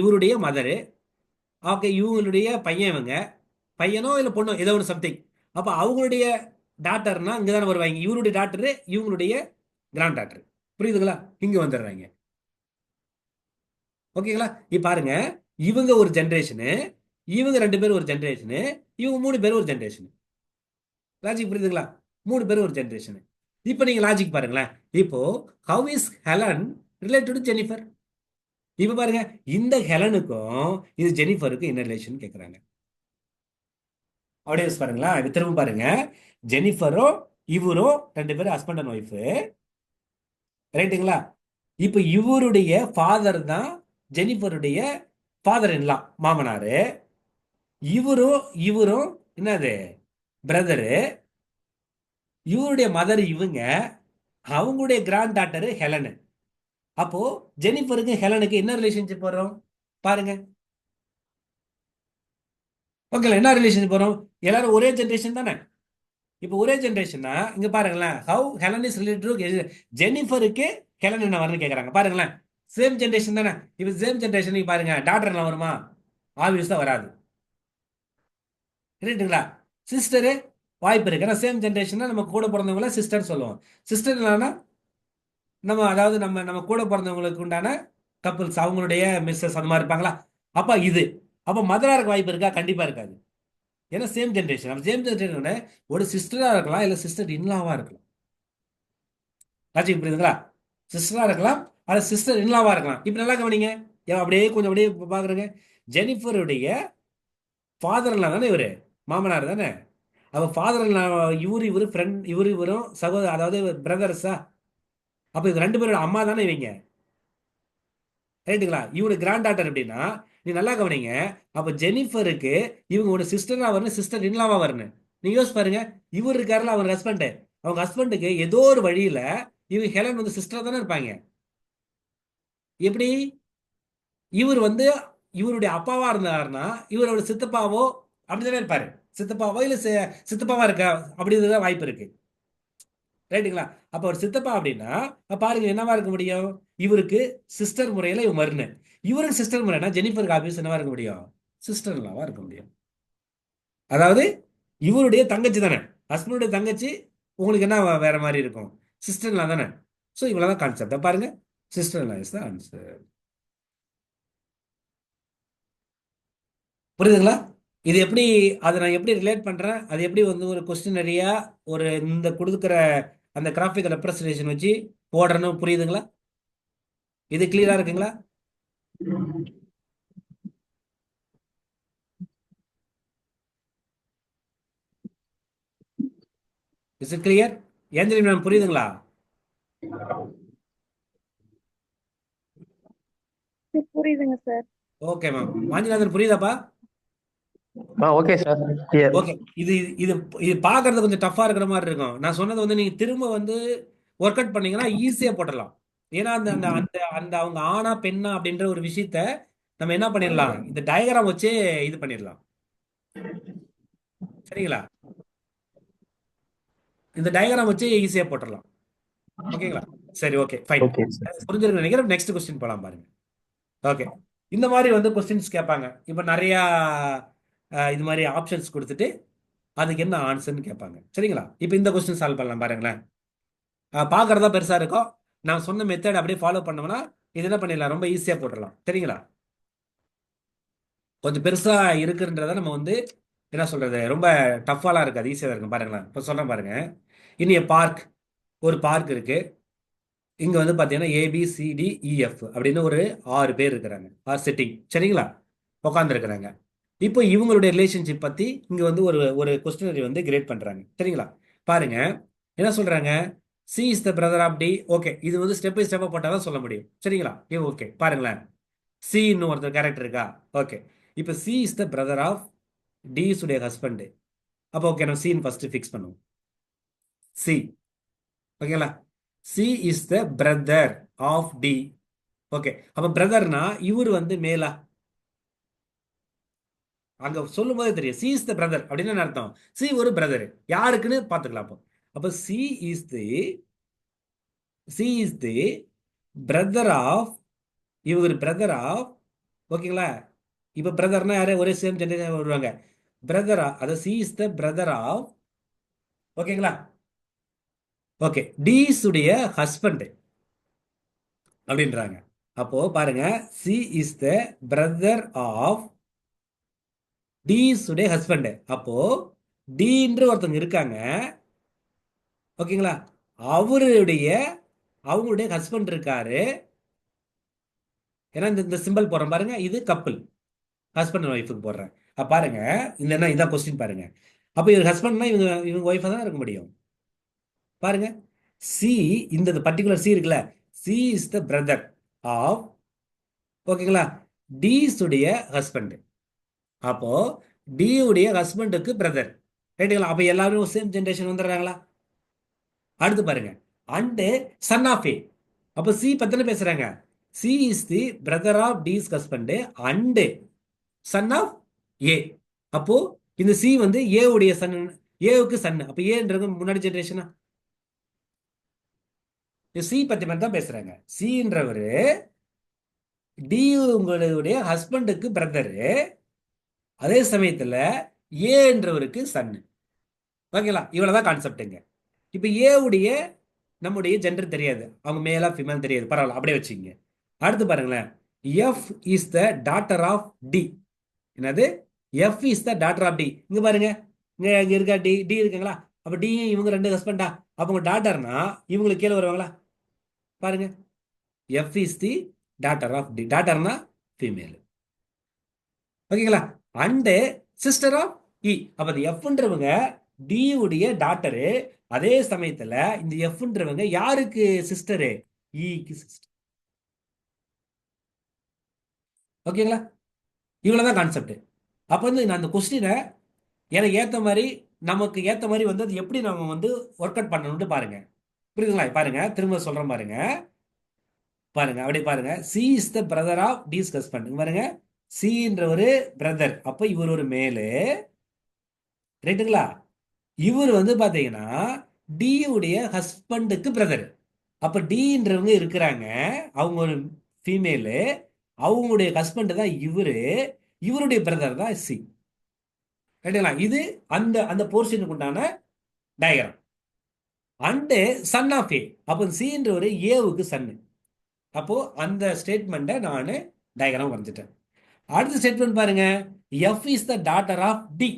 இவருடைய மதரு, ஓகே, இவங்களுடைய பையன், இவங்க பையனோ இல்ல பொண்ணோ ஏதோ ஒரு சம்திங். அப்ப அவங்களுடைய டாட்டர்னா இங்க தானே வருவாங்க, இவருடைய டாக்டர் இவங்களுடைய கிராண்ட் டாக்டர். புரியுதுங்களா? இங்க வந்துடுறாங்க. ஓகேங்களா? இப்ப பாருங்க, இவங்க ஒரு ஜெனரேஷனு, இவங்க ரெண்டு பேரும் ஒரு ஜெனரேஷனு, இவங்க மூணு பேரும் ஒரு ஜெனரேஷன். லாஜிக் புரியுதுங்களா? மூணு பேரும் ஒரு ஜெனரேஷன். இப்போ நீங்க லாஜிக் பாருங்களேன். இப்போ have is Helen related to Jennifer? இப்போ பாருங்க, இந்த ஹெலனுக்கும் இது ஜெனிஃபருக்கும் என்ன ரிலேஷன் கேட்குறாங்க. அப்படியே பாருங்களா, இது திரும்ப பாருங்க, ஜெனிஃபரும் இவரும் ரெண்டு பேரும் ஹஸ்பண்ட் அண்ட் ஒய்ஃபு. ரைட்டுங்களா? இப்போ இவருடைய ஃபாதர் தான் ஜெனிஃபருடைய ஃபாதர் இன்லா, மாமனாரு. இவரும் இவரும் என்னது, பிரதரு. இவருடைய மதர் இவங்க, அவங்களுடைய கிராண்ட் டாட்டர் ஹெலனு. அப்போ ஜெனிஃபருக்கு ஹெலனுக்கு என்ன ரிலேஷன்ஷிப் வரும் பாருங்க. ஓகேங்களா? என்ன ரிலேஷன்ஷிப் வரும்? எல்லாரும் ஒரே ஜெனரேஷன் தானே. இப்போ ஒரே ஜெனரேஷன்னா இங்க பாருங்களேன், how Helen is related to ஜெனிஃபருக்கு ஹெலன் என்ன வரும்னு கேட்குறாங்க. பாருங்களேன், சேம் ஜெனரேஷன் தானே. இப்போ சேம் ஜெனரேஷன் பாருங்க, டாக்டர் எல்லாம் வருமா? ஆப்வியஸா வராது. ரைட்டுங்களா? சிஸ்டரு வாய்ப்பு இருக்கு, ஏன்னா சேம் ஜெனரேஷன் நம்ம கூட பிறந்தவங்கள சிஸ்டர் சொல்லுவோம். சிஸ்டர் இல்லைன்னா நம்ம அதாவது நம்ம நம்ம கூட பிறந்தவங்களுக்கு உண்டான கப்புள்ஸ், அவங்களுடைய மிஸ்ஸஸ் அந்த மாதிரி இருப்பாங்களா. அப்ப இது அப்ப மதரா இருக்க வாய்ப்பு இருக்கா? கண்டிப்பா இருக்காது. ஏன்னா சேம் ஜென்ரேஷன். அப்ப சேம் ஜென்ரேஷன் ஒரு சிஸ்டரா இருக்கலாம், இல்ல சிஸ்டர் இன்லாவா இருக்கலாம். லாஜிக் புரியுதுங்களா? சிஸ்டரா இருக்கலாம், அது சிஸ்டர் இன்லாவா இருக்கலாம். இப்ப நல்லா கவனிங்க, அப்படியே கொஞ்சம் அப்படியே பாக்குறேங்க. ஜெனிஃபருடைய ஃபாதர்லாம் தானே இவரு, மாமனார் தானே. அப்ப ஃபாதர் இவரு ஃப்ரெண்ட், இவரும் சகோதரர், அதாவது பிரதர்ஸா. அப்ப இது ரெண்டு பேரோட அம்மா தானே இவங்க. ரைட்டுங்களா? இவனுக்கு கிராண்ட் டாட்டர் அப்படின்னா நீ நல்லா கவனிங்க. அப்ப ஜெனிஃபருக்கு இவங்க ஒரு சிஸ்டரா வரணும், சிஸ்டர் இன்லாவா வரணும். நீங்க யோசிச்சு பாருங்க, இவர் இருக்காருல அவர் ஹஸ்பண்ட், அவங்க ஹஸ்பண்டுக்கு ஏதோ ஒரு வழியில இவங்க ஹெலன் வந்து சிஸ்டரா தானே இருப்பாங்க. எப்படி? இவர் வந்து இவருடைய அப்பாவா இருந்தாருன்னா இவரோட சித்தப்பாவோ அப்படிதானே இருப்பாரு. சித்தப்பாவோ இல்ல சித்தப்பாவா இருக்க அப்படிதான் வாய்ப்பு இருக்கு. ரைட்டுங்களா? அப்ப ஒரு சித்தப்பா அப்படின்னா பாருங்க என்னவா இருக்க முடியும், இவருக்கு சிஸ்டர் முறையில இவங்க வரணும். இவருக்கு சிஸ்டர் இல்லைன்னா ஜெனிஃபருக்கு ஆப்வியஸ் என்னவா இருக்க முடியும்? சிஸ்டர் இல்லாவா இருக்க முடியும். அதாவது இவருடைய தங்கச்சி தானே, ஹஸ்பண்டுடைய தங்கச்சி. உங்களுக்கு என்ன வேற மாதிரி இருக்கும்? சிஸ்டர் இல்லா தானே. ஸோ இவ்வளோதான் கான்செப்ட். பாருங்க, சிஸ்டர் இல்லா இஸ் த ஆன்சர். புரியுதுங்களா? இது எப்படி, அதை நான் எப்படி ரிலேட் பண்றேன், அது எப்படி வந்து ஒரு கொஸ்டினரியா ஒரு இந்த கொடுக்குற அந்த கிராஃபிக் ரெப்ரஸன்டேஷன் வச்சு போடுறேன்னு புரியுதுங்களா? இது கிளியரா இருக்குங்களா? Is it clear? Anjali ma'am புரியுதுங்களா? புரியுதுங்க சார். Okay ma'am. வாஞ்சிநாதன் புரியுதாப்பா? Okay sir, clear. ஓகே. இது இது இது பார்க்கறது கொஞ்சம் டஃப்பா இருக்கிற மாதிரி இருக்கும். நான் சொன்னது வந்து நீங்க திரும்ப வந்து ஒர்க் அவுட் பண்ணீங்கன்னா ஈஸியா போட்டுடலாம். ஏன்னா அந்த அந்த அந்த அந்த அவங்க ஆணா பெண்ணா அப்படின்ற ஒரு விஷயத்த நம்ம என்ன பண்ணிடலாம், இந்த டயக்ராம் வச்சே இது பண்ணிடலாம். சரிங்களா? இந்த டயக்ராம் வச்சு ஈஸியா போட்டுடலாம். ஓகேங்களா? சரி, ஓகே, ஃபைன். Okay sir. புரிஞ்சிருக்கு நினைக்கிறேன். நெக்ஸ்ட் கொஸ்டின் போலாம் பாருங்க. ஓகே. இந்த மாதிரி வந்து கொஸ்டின்ஸ் கேட்பாங்க. இப்போ நிறைய இது மாதிரி ஆப்ஷன்ஸ் கொடுத்துட்டு அதுக்கு என்ன ஆன்சர்னு கேட்பாங்க. சரிங்களா? இப்போ இந்த கொஸ்டின் சால்வ் பண்ணலாம் பாருங்களேன். பார்க்கறதா பெருசா இருக்கும். நான் சொன்ன மெத்தட் அப்படியே ஃபாலோ பண்ணோம்னா இது என்ன பண்ணிடலாம், ரொம்ப ஈஸியா போட்டுடலாம். சரிங்களா? கொஞ்சம் பெருசா இருக்குன்றத நம்ம வந்து என்ன சொல்றது, ரொம்ப டஃப்பாலாம் இருக்காது, ஈஸியா இருக்கும். பாருங்களேன், இப்போ சொல்றேன் பாருங்க. இனிய பார்க், ஒரு பார்க் இருக்கு. இங்க வந்து பாத்தீங்கன்னா ABCDEF அப்படின்னு ஒரு 6 பேர் இருக்கிறாங்க, 6 செட்டிங். சரிங்களா? உட்கார்ந்து இருக்கிறாங்க. இப்போ இவங்களுடைய ரிலேஷன்ஷிப் பத்தி இங்க வந்து ஒரு ஒரு கொஸ்டினரி வந்து கிரேட் பண்றாங்க. சரிங்களா? பாருங்க, என்ன சொல்றாங்க, C is the brother of D. Okay, இது வந்து ஸ்டெப் பை ஸ்டெப்பா போட்டா தான் சொல்ல முடியும். சரிங்களா? ஓகே, பாருங்களேன். சி இன்னும் ஒருத்தர் கேரக்டர் இருக்கா? ஓகே. இப்போ C is the brother of D உடைய ஹஸ்பண்ட். அப்போ ஓகே, நம்ம சீன் ஃபர்ஸ்ட் ஃபிக்ஸ் பண்ணுவோம். சி. ஓகேங்களா? C is the brother of D. Okay, அப்ப பிரதர்னா இவர் வந்து மேலா? அங்க சொல்லும் போதே தெரியும் சி இஸ் த பிரதர் அப்படின்னு என்ன அர்த்தம். சி ஒரு பிரதர், யாருக்குன்னு பாத்துக்கலாம். அப்போ அப்ப C is the brother of, இவர் பிரதர் ஆஃப். ஓகேங்களா? இப்ப பிரதர்னா யாரு, ஒரே சேம் ஜெனரேஷன் வருவாங்க. பிரதரா, அது C is the brother of. ஓகேங்களா? ஓகே, டீஸ் உடைய ஹஸ்பண்ட் அப்படின்றாங்க. அப்போ பாருங்க, C is the brother of D's உடைய ஹஸ்பண்ட். அப்போ டீன்ற ஒருத்தவங்க இருக்காங்க. ஓகேங்களா? அவருடைய அவங்களுடைய ஹஸ்பண்ட் இருக்காரு. ஏன்னா இந்த சிம்பிள் போடுறேன் பாருங்க, இது கப்பல், ஹஸ்பண்ட் அண்ட் ஒய்ஃபுக்கு போடுறேன். பாருங்க, இந்த என்ன இதான் கொஸ்டின் பாருங்க. அப்போ இவர் ஹஸ்பண்ட்னா இவங்க இவங்க ஒய்ஃபா தான் இருக்க முடியும். பாருங்க, சி, இந்த பர்டிகுலர் சி இருக்குல்ல, C is the brother of. ஓகேங்களா? டீஸ் உடைய ஹஸ்பண்ட். அப்போ டி உடைய ஹஸ்பண்டுக்கு பிரதர். ரைட்டுங்களா? அப்ப எல்லாரும் சேம் ஜெனரேஷன் வந்துடுறாங்களா? அடுத்து பாருங்க, அண்டு சன் ஆஃப் ஏ. அப்போ சி பத்தின பேசுறாங்க. C is the brother of D's husband and son of A. அப்போ இந்த சி வந்து ஏ உடைய சன், ஏவுக்கு சன். அப்ப ஏன்றது முன்னாடி ஜெனரேஷனா? சி பத்தி மட்டும் தான் பேசுறாங்க. சின்றவரு டி உங்களுடைய ஹஸ்பண்டுக்கு பிரதரு, அதே சமயத்துல ஏன்றவருக்கு சன்னு. ஓகேங்களா? இவ்வளவுதான் கான்செப்டுங்க. இப்ப ஏ உடைய நம்முடைய ஜெண்டர் தெரியாது, அவங்க மேலா ஃபீமேல் தெரியாது, பரவாயில்ல அப்படியே வச்சுங்க. அடுத்து பாருங்களேன், F is the daughter of D. என்னது? F is the daughter of D. இங்க பாருங்க, இங்க இருக்கா டி, டி இருக்குங்களா? அப்ப டி இவங்க ரெண்டு ஹஸ்பண்டா? அப்ப உங்க டாட்டர்னா இவங்களுக்கு கீழே வருவாங்களா? பாருங்க, F is the daughter of D. டாட்டர்னா ஃபீமேல். ஓகேங்களா? And sister of E. அப்ப இந்த எஃப்ன்றவங்க டி உடைய டாட்டரு, அதே சமயத்துல இந்த எஃப்ன்றவங்க யாருக்கு சிஸ்டரு? ஈக்கு சிஸ்டர். ஓகேங்களா? இவ்வளவுதான் கான்செப்ட். அப்ப வந்து நான் அந்த கொஸ்டினை எனக்கு ஏத்த மாதிரி, நமக்கு ஏத்த மாதிரி வந்து அது எப்படி நம்ம வந்து ஒர்க் அவுட் பண்ணணும்னு பாருங்க. புரியுதுங்களா? பாருங்க, திரும்ப சொல்றேன் பாருங்க. பாருங்க, அப்படி பாருங்க, C is the brother of D's husband. பாருங்க, சின்ற ஒரு பிரதர், அப்ப இவர் ஒரு மேலு. ரைட்டுங்களா? இவர் வந்து பாத்தீங்கன்னா டி உடைய ஹஸ்பண்டுக்கு பிரதர். அப்ப டின்றவங்க இருக்கிறாங்க, அவங்க ஒரு ஃபீமேலு. அவங்களுடைய ஹஸ்பண்ட் தான் இவருடைய பிரதர் தான் சி. ரைட்டுங்களா? இது அந்த அந்த போர்ஷனுக்கு உண்டான diagram. And son of A, அப்போ சின்ற ஒரு ஏவுக்கு சன்னு. அப்போ அந்த ஸ்டேட்மெண்ட்டை நான் டயக்ராம் வரைஞ்சிட்டேன். அடுத்த ஸ்டேட்மெண்ட் பாருங்க, F is the daughter of D.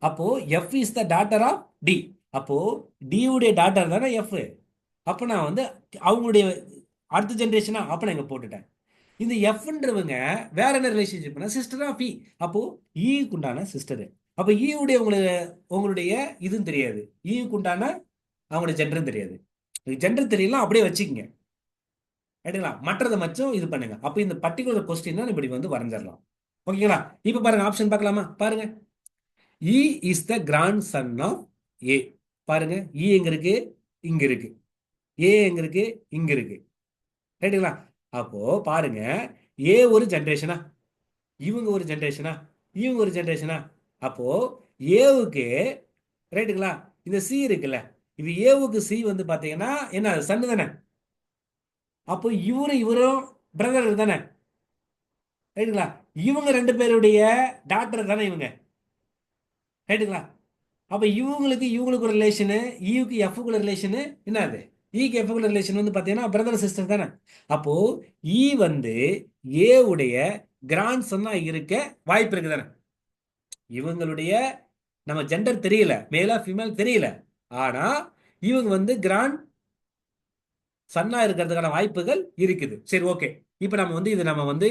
அப்போ F is the daughter of D. அப்போ டி உடைய டாட்டர் தானே எஃப். அப்போ நான் வந்து அவங்களுடைய அடுத்த ஜென்ரேஷனா அப்போ நான் இங்கே போட்டுட்டேன். இந்த எஃப்ன்றவங்க வேற என்ன ரிலேஷன்ஷிப்னா சிஸ்டர் ஆஃப் இ. அப்போ ஈக்கு உண்டான சிஸ்டரு. அப்போ ஈ உடைய உங்களுடைய இதுன்னு தெரியாது, ஈக்கு உண்டான அவங்களுடைய ஜெண்டரும் தெரியாது. ஜெண்டர் தெரியலாம், அப்படியே வச்சுக்கோங்க. ரைட்டுங்களா? மற்றதை மச்சும் இது பண்ணுங்க. அப்போ இந்த பர்டிகுலர் கொஸ்டின் இப்படி வந்து வரைஞ்சிடலாம். ஓகேங்களா? இப்போ பாருங்க, ஆப்ஷன் பார்க்கலாமா? பாருங்க, E is the grandson of A. பாருங்க, இ எங்க இருக்கு? இங்க இருக்கு. ஏ எங்க இருக்கு? இங்க இருக்கு. ரைட்டுங்களா? அப்போ பாருங்க, ஏ ஒரு ஜென்ரேஷனா, இவங்க ஒரு ஜென்ரேஷனா, இவங்க ஒரு ஜென்ரேஷனா. அப்போ ஏவுக்கு, ரைட்டுங்களா, இந்த சி இருக்குல்ல, இது ஏவுக்கு சி வந்து பாத்தீங்கன்னா என்ன, சன்னு தானே. அப்போ இவரும் பிரதர் தானே. ரைட்டுங்களா? இவங்க ரெண்டு பேருடைய டாக்டர் தானே இவங்க. ரைட்டுங்களா? அப்போ இவங்களுக்கு ஒரு ரிலேஷனு, ஈவுக்கு எஃப்க்கு ரிலேஷனு என்னது, ஈக்கு எஃப்க்கு ரிலேஷன் வந்து பார்த்தீங்கன்னா பிரதர் சிஸ்டர் தானே. அப்போ ஈ வந்து ஏ உடைய கிராண்ட் சன்னா இருக்க வாய்ப்பு இருக்கு தானே. இவங்களுடைய நம்ம ஜெண்டர் தெரியல, மேலா ஃபீமேல் தெரியல, ஆனா இவங்க வந்து கிராண்ட் சன்னா இருக்கிறதுக்கான வாய்ப்புகள் இருக்குது. சரி, ஓகே. இப்போ நம்ம வந்து இது நம்ம வந்து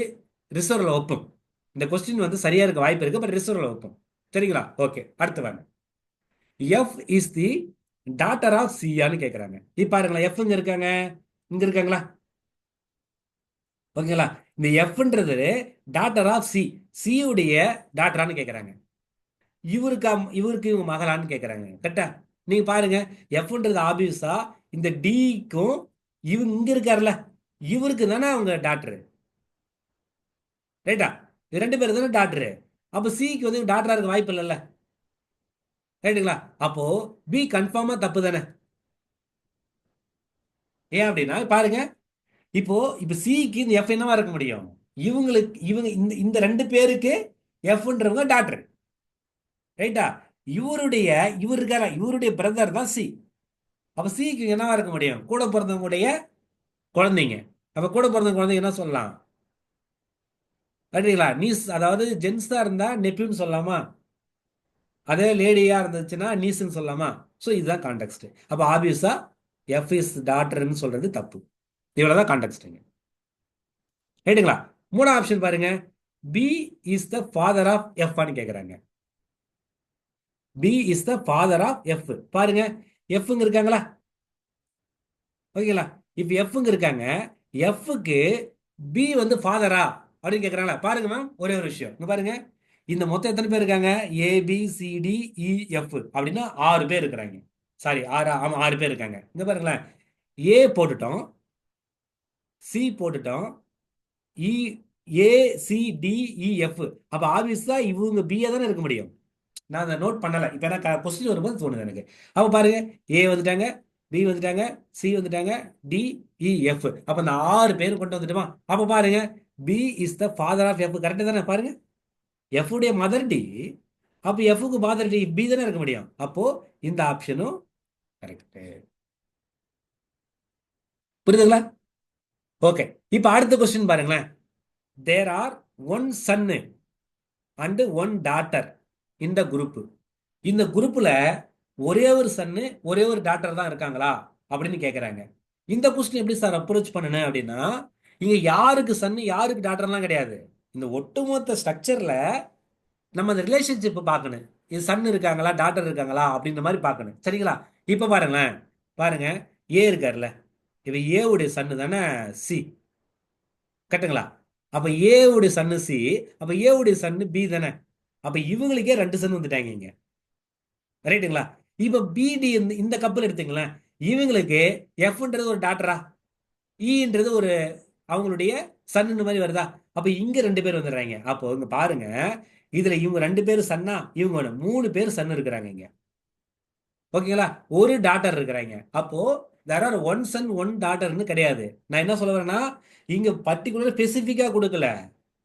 ரிசர்வ்ல வைப்போம். இந்த கொஸ்டின் வந்து சரியா இருக்க வாய்ப்பு இருக்கு, பட் ரிசர்வ்ல வைப்போம். சரிங்களா? ஓகே, அடுத்து வாங்க. F is the daughter of சியான்னு கேட்குறாங்க. இப்போ பாருங்களா, எஃப் இங்க இருக்காங்க, இங்க இருக்காங்களா? ஓகேங்களா? இந்த எஃப்ன்றது டாட்டர் ஆஃப் சி, சியுடைய டாட்டரான்னு கேட்குறாங்க. இவருக்கு இவங்க மகளான்னு கேட்குறாங்க. கரெக்டா? நீங்க பாருங்க, எஃப்ன்றது ஆபியஸா இந்த டிக்கும் இவங்க இங்க இருக்காருல்ல, இவருக்கு தானே அவங்க டாக்டர். ரைட்டா? இது ரெண்டு பேரும் தானே டாக்டர். அப்போ சிக்கு வந்து டாக்டரா இருக்க வாய்ப்பு இல்லைல்ல. ரைட்டுங்களா? அப்போ பி கன்ஃபார்மா தப்பு தானே. ஏன் அப்படின்னா பாருங்க, இப்போ சிக்கு இந்த எஃப் என்னவா இருக்க முடியும்? இவங்க இந்த இந்த ரெண்டு பேருக்கு எஃப்ன்றவங்க டாக்டர். ரைட்டா? இவர் இருக்கார, இவருடைய பிரதர் தான் சி. அப்ப சிக்கு என்னவா இருக்க முடியும்? கூட பிறந்தவங்களுடைய குழந்தைங்க. அப்ப கூட பிறந்த குழந்தைங்க என்ன சொல்லலாம்? ரைட்டுங்களா? நீஸ், அதாவது ஜென்ஸா இருந்தா நெப்யூன்னு சொல்லலாமா? அதே லேடியா இருந்துச்சுன்னா நீஸ்ன்னு சொல்லலாமா? ஸோ இதுதான் கான்டெக்ட். அப்போ ஆபியஸா எஃப் இஸ் டாட்டர்னு சொல்றது தப்பு. இவ்வளவுதான் கான்டெக்ட். ரைட்டுங்களா? மூணாவது ஆப்ஷன் பாருங்க, B is the father of F ஆன்னு கேட்குறாங்க. B is the father of F. பாருங்க, எஃப்ங்க இருக்காங்களா? ஓகேங்களா? இப்போ எஃப்ங்க இருக்காங்க, எஃப்க்கு பி வந்து ஃபாதரா அப்படின்னு கேட்குறாங்களா? பாருங்க மேம், ஒரே ஒரு விஷயம் இங்க பாருங்க, இந்த மொத்தம் எத்தனை பேர் இருக்காங்க? ABCDEF அப்படின்னா 6 பேர் இருக்கிறாங்க. சாரி, 6 பேர் இருக்காங்க. இங்க பாருங்களேன், ஏ போட்டுட்டோம், சி போட்டுட்டோம், ACDEF. அப்ப ஆப்வியஸா இவங்க பிஏ தானே இருக்க முடியும். நான் அதை நோட் பண்ணல, இப்போ எனக்கு கொஸ்டின் வரும்போது தோணுது எனக்கு. அப்ப பாருங்க, ஏ வந்துட்டாங்க, பி வந்துட்டாங்க, சி வந்துட்டாங்க, DEF. அப்ப அந்த 6 பேரும் கொண்டு வந்துட்டுமா? அப்ப பாருங்க, B is the father of F. Correct தானே? பாருங்க, எஃப் உடைய மதர் டி, அப்ப எஃப்க்கு மதர் டி பி தானே இருக்க முடியும். அப்போ இந்த ஆப்ஷனும் கரெக்ட். புரியுதுங்களா? ஓகே, இப்போ அடுத்த கொஸ்டின் பாருங்களேன். தேர் ஆர் ஒன் சன்னு அண்ட் ஒன் டாட்டர் இந்த குரூப். இந்த குரூப்ல ஒரே ஒரு சன்னு ஒரே ஒரு டாட்டர் தான் இருக்காங்களா அப்படின்னு கேட்குறாங்க. இந்த கொஸ்டின் எப்படி சார் அப்ரோச் பண்ணணும் அப்படின்னா, இங்க யாருக்கு சன்னு யாருக்கு டாட்டர்லாம் கிடையாது. இந்த ஒட்டுமொத்த ஸ்ட்ரக்சர்ல நம்ம அந்த ரிலேஷன்ஷிப் பார்க்கணும். இது சன் இருக்காங்களா டாட்டர் இருக்காங்களா அப்படின்ற மாதிரி பார்க்கணும். சரிங்களா? இப்போ பாருங்களேன், பாருங்க, ஏ இருக்காருல்ல, இப்போ ஏ உடைய சன்னு தானே சி. கரெக்டுங்களா? அப்ப ஏ உடைய சன்னு சி, அப்ப ஏ உடைய சன்னு பி தானே. அப்ப இவங்களுக்கே 2 சன் வந்துட்டாங்க இங்க. ரைட்டுங்களா? இப்ப பிடி இந்த கப்பல் எடுத்துங்களேன், இவங்களுக்கு எஃப்ன்றது ஒரு டாட்டரா, இன்றது ஒரு அவங்களுடைய சன்னு மாதிரி வருதா? அப்ப இங்க 2 பேர் வந்துடுறாங்க. அப்போ இங்க பாருங்க, இதுல இவங்க 2 பேரும் சன்னா, இவங்க 3 பேர் சன் இருக்கிறாங்க இங்க. ஓகேங்களா? ஒரு டாட்டர் இருக்கிறாங்க. அப்போ there are one son one டாட்டர்னு கிடையாது. நான் என்ன சொல்ல வரேன்னா, இங்க பர்டிகுலர் ஸ்பெசிஃபிக்கா கொடுக்கல.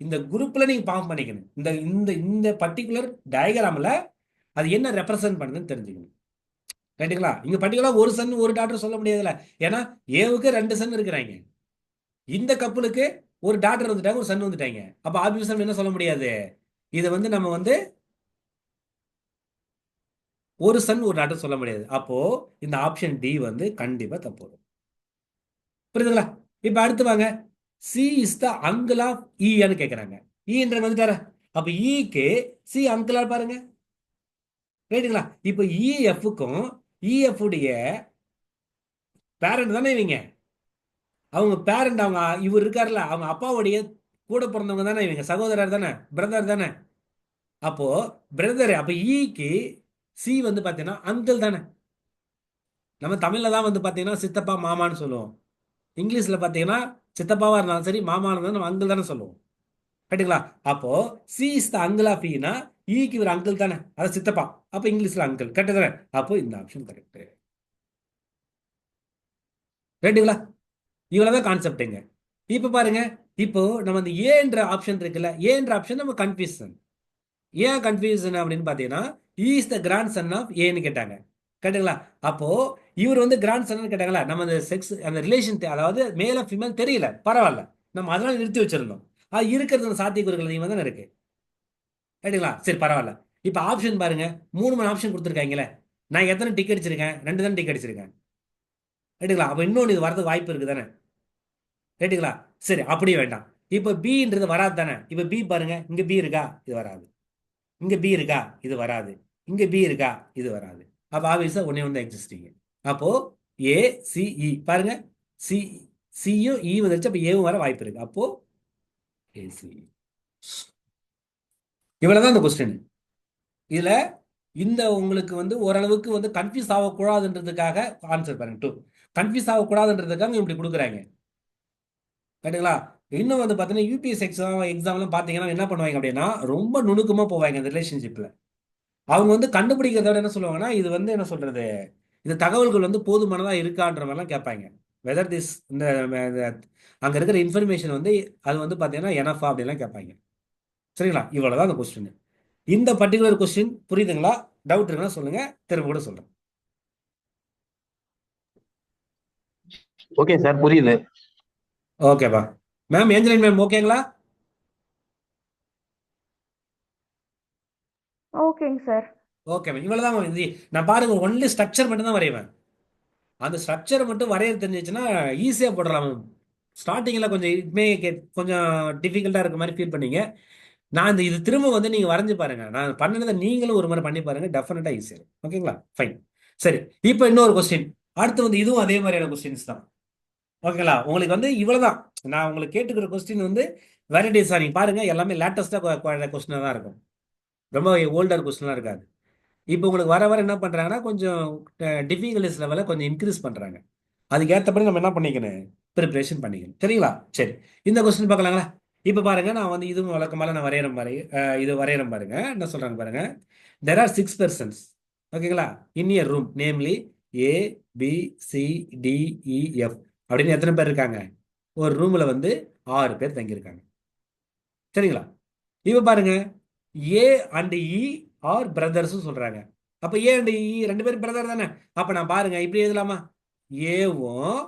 இந்த குரூப்ல நீங்க ஃபார்ம் பண்ணிக்கணும். இந்த இந்த இந்த பர்டிகுலர் டயக்ராம்ல அது என்ன ரெப்ரசன்ட் பண்ணுதுன்னு தெரிஞ்சுக்கணும். ரைட்டுங்களா? இங்க பர்டிகுலர் ஒரு சன் ஒரு டாட்டர் சொல்ல முடியாதுல்ல. ஏன்னா ஏவுக்கு 2 சன் இருக்கிறாங்க. இந்த கப்பலுக்கு ஒரு டாட்டர் வந்துட்டாங்க, ஒரு சன் வந்துட்டாங்க. அப்ப ஆப்வியஸா என்ன சொல்ல முடியாது, இது வந்து நம்ம வந்து ஒரு சன் ஒரு டாட்டர் சொல்ல முடியாது. அப்போ இந்த ஆப்ஷன் டி வந்து கண்டிப்பா தப்பு வரும். புரியுதுங்களா? இப்ப அடுத்து வாங்க, C is the uncle of ஈன்னு கேட்கறாங்க. ஈன்ற வந்துட்டார, அப்ப ஈக்கு சி அங்கிளா பாருங்க. ரைட்டுங்களா? இப்ப இஎஃப்க்கும் இஎஃப் உடைய பேரண்ட் தானே இவங்க. அவங்க பேரண்ட், அவங்க இவர் இருக்காருல்ல, அவங்க அப்பாவுடைய கூட பிறந்தவங்க தானே இவங்க, சகோதரர் தானே, பிரதர் தானே. அப்போ பிரதர், அப்ப ஈக்கு சி வந்து பாத்தீங்கன்னா அங்கிள் தானே. நம்ம தமிழ்ல தான் வந்து பாத்தீங்கன்னா சித்தப்பா மாமான்னு சொல்லுவோம். இங்கிலீஷ்ல பாத்தீங்கன்னா சித்தப்பாவா இருந்தாலும் சரி, மாமா இருந்தாலும் நம்ம அங்கிள் தானே சொல்லுவோம். ரைட்டுங்களா? அப்போ C is the uncle of ஈனா ஈக்கு ஒரு அங்கிள் தானே, அது சித்தப்பா. அப்ப இங்கிலீஷ்ல அங்கிள் கரெக்ட் தானே. அப்போ இந்த ஆப்ஷன் கரெக்ட். ரைட்டுங்களா? இவ்வளவுதான் கான்செப்டுங்க. இப்ப பாருங்க, இப்போ நம்ம அந்த ஏன்ற ஆப்ஷன் இருக்குல்ல, ஏன்ற ஆப்ஷன் நம்ம கன்ஃபியூஷன். ஏன் கன்ஃபியூஷன் அப்படின்னு பாத்தீங்கன்னா, is the grandson of ஏன்னு கேட்டாங்க. கேட்டுங்களா? அப்போ இவர் வந்து கிராண்ட் சன் கேட்டாங்களா, நம்ம அந்த செக்ஸ் அந்த ரிலேஷன், அதாவது மேல ஃபீமேல் தெரியல, பரவாயில்ல, நம்ம அதெல்லாம் நிறுத்தி வச்சிருந்தோம். அது இருக்கிறது சாத்தியக்கூறுகள் அதிகமாக தானே இருக்கு. ரைட்டுங்களா? சரி, பரவாயில்ல. இப்ப ஆப்ஷன் பாருங்க, 3 ஆப்ஷன் கொடுத்துருக்காங்களே. நான் எத்தனை டிக் அடிச்சிருக்கேன்? 2 தான் டிக் அடிச்சிருக்கேன். ரைட்டுங்களா? அப்ப இன்னொன்று இது வரதுக்கு வாய்ப்பு இருக்கு தானே. ரைட்டுங்களா? சரி, அப்படியே வேண்டாம். இப்ப பின்றது வராது தானே. இப்ப பி பாருங்க, இங்க பி இருக்கா, இது வராது. இங்க பி இருக்கா, இது வராது. இங்க பி இருக்கா, இது வராது. அப்ப ஆப்வியஸா ஒண்ணே ஒன்று எக்ஸிஸ்டிங். அப்போ ஏ சி இ பாருங்க, சி சியும் இ வந்துருச்சு, அப்ப ஏவும் வர வாய்ப்பு இருக்கு. அப்போ ஏசி. இவ்வளவுதான் இந்த கொஸ்டின். இதுல இந்த உங்களுக்கு வந்து ஓரளவுக்கு வந்து கன்ஃபியூஸ் ஆகக்கூடாதுன்றதுக்காக ஆன்சர் பாருங்க. 2 கன்ஃபியூஸ் ஆகக்கூடாதுன்றதுக்காக இப்படி கொடுக்குறாங்க. ரைட்டுங்களா? இன்னும் வந்து பார்த்தீங்கன்னா யூபிஎஸ் எக்ஸாம்லாம் பார்த்தீங்கன்னா என்ன பண்ணுவாங்க அப்படின்னா, ரொம்ப நுணுக்கமாக போவாங்க இந்த ரிலேஷன்ஷிப்பில். அவங்க வந்து கண்டுபிடிக்கிறத விட என்ன சொல்லுவாங்கன்னா, இது வந்து என்ன சொல்றது, இந்த தகவல்கள் வந்து போதுமானதாக இருக்கான்ற மாதிரிலாம் கேட்பாங்க. வெதர் திஸ் இந்த அங்கே இருக்கிற இன்ஃபர்மேஷன் வந்து அது வந்து பார்த்தீங்கன்னா எனஃபா அப்படிலாம் கேட்பாங்க. சரிங்களா? இவ்வளோதான் அந்த கொஸ்டின். இந்த பர்டிகுலர் கொஸ்டின் புரியுதுங்களா? டவுட் இருக்குன்னா சொல்லுங்க, திரும்ப கூட சொல்றேன். ஓகே சார், புரியுது. ஓகேப்பா. மேம், ஏஞ்சலின் மேம் ஓகேங்களா? ஓகேங்க சார். ஓகே மேம், இவ்வளோதான் மேம். இது நான் பாருங்க ஒன்லி ஸ்ட்ரக்சர் மட்டும் தான் வரைவேன். அந்த ஸ்ட்ரக்சரை மட்டும் வரைய தெரிஞ்சிச்சுன்னா ஈஸியாக போடலாம் மேம். ஸ்டார்டிங்கில் கொஞ்சம் கொஞ்சம் டிஃபிகல்ட்டாக இருக்க மாதிரி ஃபீல் பண்ணீங்க. நான் இந்த இது திரும்ப வந்து நீங்கள் வரைஞ்சு பாருங்க. நான் பண்ணினதை நீங்களும் ஒரு முறை பண்ணி பாருங்க, டெஃபினட்டாக ஈஸியாக இருக்கும். ஓகேங்களா? ஃபைன். சரி, இப்போ இன்னொரு கொஸ்டின். அடுத்து வந்து இதுவும் அதே மாதிரியான கொஸ்டின்ஸ் தான். ஓகேங்களா? உங்களுக்கு வந்து இவ்வளவுதான் நான் உங்களுக்கு கேட்டுக்கிற கொஸ்டின் வந்து வெரைட்டிஸாக நீங்கள் பாருங்க, எல்லாமே லேட்டஸ்ட்டாக கொஸ்டினாக தான் இருக்கும். ரொம்ப ஓல்டர் கொஸ்டின்லாம் இருக்காது. இப்போ உங்களுக்கு வர வர என்ன பண்ணுறாங்கன்னா, கொஞ்சம் டிஃபிகல்டிஸ் லெவலை கொஞ்சம் இன்க்ரீஸ் பண்ணுறாங்க. அதுக்கு ஏற்றபடி நம்ம என்ன பண்ணிக்கணும், ப்ரிப்பரேஷன் பண்ணிக்கணும். சரிங்களா? சரி, இந்த கொஸ்டின் பார்க்கலாங்களா? இப்போ பாருங்க, நான் வந்து இதுவும் வழக்கமாக நான் வரைகிறேன் பாருங்க. இது வரைகிறேன் பாருங்க, என்ன சொல்றாங்க பாருங்க. There are 6 persons. ஓகேங்களா? In a room namely A B C D E F அப்படின்னு எத்தனை பேர் இருக்காங்க? ஒரு ரூம்ல வந்து 6 பேர் தங்கியிருக்காங்க. சரிங்களா? இப்போ பாருங்க, A and E are brothers சொல்றாங்க. அப்ப ஏ அண்ட் இ 2 பேரும் பிரதர் தானே. அப்ப நான் பாருங்க இப்படி எழுதலாமா, ஏவும்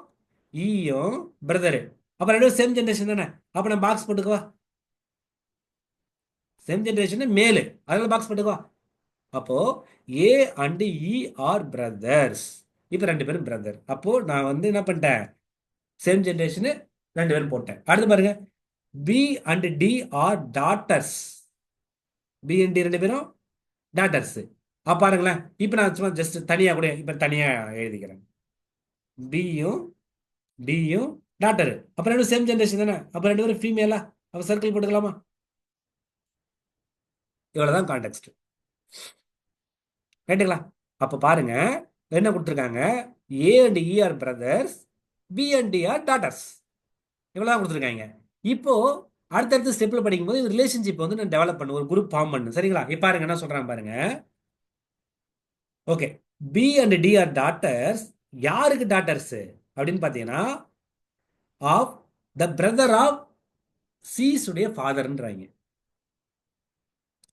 ஈயும் பிரதரு. அப்ப 2 சேம் ஜெனரேஷன் தானே. அப்ப நான் பாக்ஸ் போட்டுக்குவா, சேம் ஜெனரேஷன் மேலு, அதனால பாக்ஸ் போட்டுக்குவா. அப்போ A and E are brothers. இப்ப 2 பேரும் பிரதர். அப்போ நான் வந்து என்ன பண்ணிட்டேன், சேம் ஜெனரேஷன் 2 பேரும் போட்டேன். அடுத்து பாருங்க, B and D are daughters. B and D 2 பேரும் டாட்டர்ஸ். பாருங்களேன், இப்போ நான் சும்மா ஜஸ்ட் தனியாக கூட இப்போ தனியாக எழுதிக்கிறேன். பியும் டியும் டாட்டரு. அப்போ 2 சேம் ஜென்ரேஷன் தானே. அப்போ 2 பேரும் ஃபீமேலா, அப்போ சர்க்கிள் போட்டுக்கலாமா? இவ்வளோதான் கான்டெக்ட். ரைட்டுங்களா? அப்போ பாருங்க என்ன கொடுத்துருக்காங்க, A and E are brothers, B and D are daughters. இவ்வளோதான் கொடுத்துருக்காங்க. இப்போ அடுத்தடுத்த ஸ்டெப்பில் படிக்கும்போது இந்த ரிலேஷன்ஷிப் வந்து நான் டெவலப் பண்ணு, ஒரு குரூப் ஃபார்ம் பண்ணு. சரிங்களா? இப்போ பாருங்க என்ன சொல்கிறாங்க பாருங்க. Okay, B and D are daughters யாருக்கு டாட்டர்ஸ் அப்படின்னு பார்த்தீங்கன்னா ஆஃப் த பிரதர் ஆஃப் சீஸுடைய ஃபாதர்ன்றாங்க.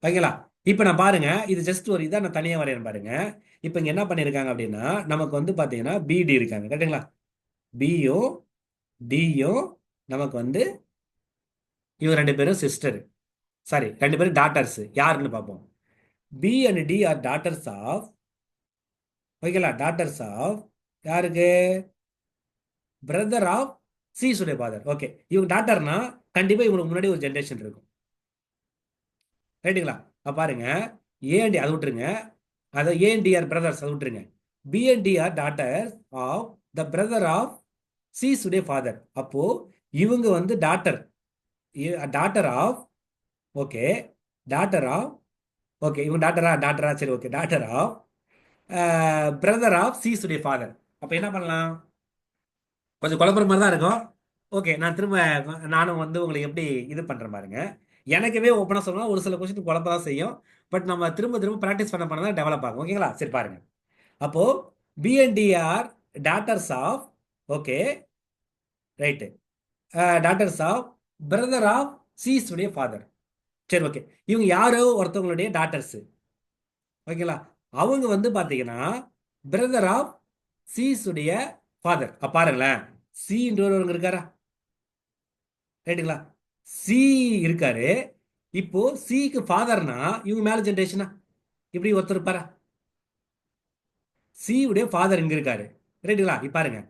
ஓகேங்களா? இப்போ நான் பாருங்க, இது ஜஸ்ட் ஒரு இதாக நான் தனியாக வரையறேன் பாருங்க. இப்போ இங்கே என்ன பண்ணியிருக்காங்க அப்படின்னா நமக்கு வந்து பார்த்தீங்கன்னா பிடி இருக்காங்க கரெக்டுங்களா? பியும் டியும் நமக்கு வந்து இவங்க ரெண்டு பேரும் சிஸ்டர், சாரி ரெண்டு பேரும் டாட்டர்ஸ். யாருன்னு பார்ப்போம். B and D are daughters of, ஓகேங்களா, டாட்டர்ஸ் ஆஃப் யாருக்கு? பிரதர் ஆஃப் சீஸுடைய ஃபாதர். ஓகே, இவங்க டாட்டர்னா கண்டிப்பாக இவங்களுக்கு முன்னாடி ஒரு ஜென்ரேஷன் இருக்கும். ரைட்டுங்களா? அப்போ பாருங்க, ஏ அண்ட் டி அதை விட்டுருங்க, அதை A and D are brothers அதை விட்டுருங்க. B and D are daughters of the brother of சீஸுடைய ஃபாதர். அப்போ இவங்க வந்து daughter, daughter of, okay, daughter of, okay, இவங்க டாட்டரா சரி, okay, daughter of brother of சீஸுடைய ஃபாதர். அப்போ என்ன பண்ணலாம்? கொஞ்சம் குழப்பற மாதிரி தான் இருக்கும். ஓகே, நான் திரும்ப நானும் வந்து உங்களுக்கு எப்படி இது பண்ணுறேன் பாருங்க. எனக்கவே ஓப்பனாக சொன்னால் ஒரு சில கொஸ்டின் குழப்ப தான் செய்யும். பட் நம்ம திரும்ப திரும்ப ப்ராக்டிஸ் பண்ண தான் டெவலப் ஆகும். ஓகேங்களா? சரி பாருங்க. அப்போ B and D are daughters of, okay right, daughters of brother of சீஸுடைய ஃபாதர். சரி, ஓகே, இவங்க யாரோ ஒருத்தவங்களுடைய டாட்டர்ஸ். ஓகேங்களா? அவங்க வந்து பார்த்தீங்கன்னா பிரதர் ஆஃப் சீஸுடைய ஃபாதர். பாருங்களேன், சின்றவங்க இருக்காரா? ரைட்டுங்களா? சி இருக்காரு. இப்போ சிக்கு ஃபாதர்னா இவங்க மேல ஜென்ரேஷனா இப்படி ஒருத்தர் இருப்பாரா? சி உடைய ஃபாதர் இங்க இருக்காரு. ரைட்டுங்களா? இப்ப பாருங்க,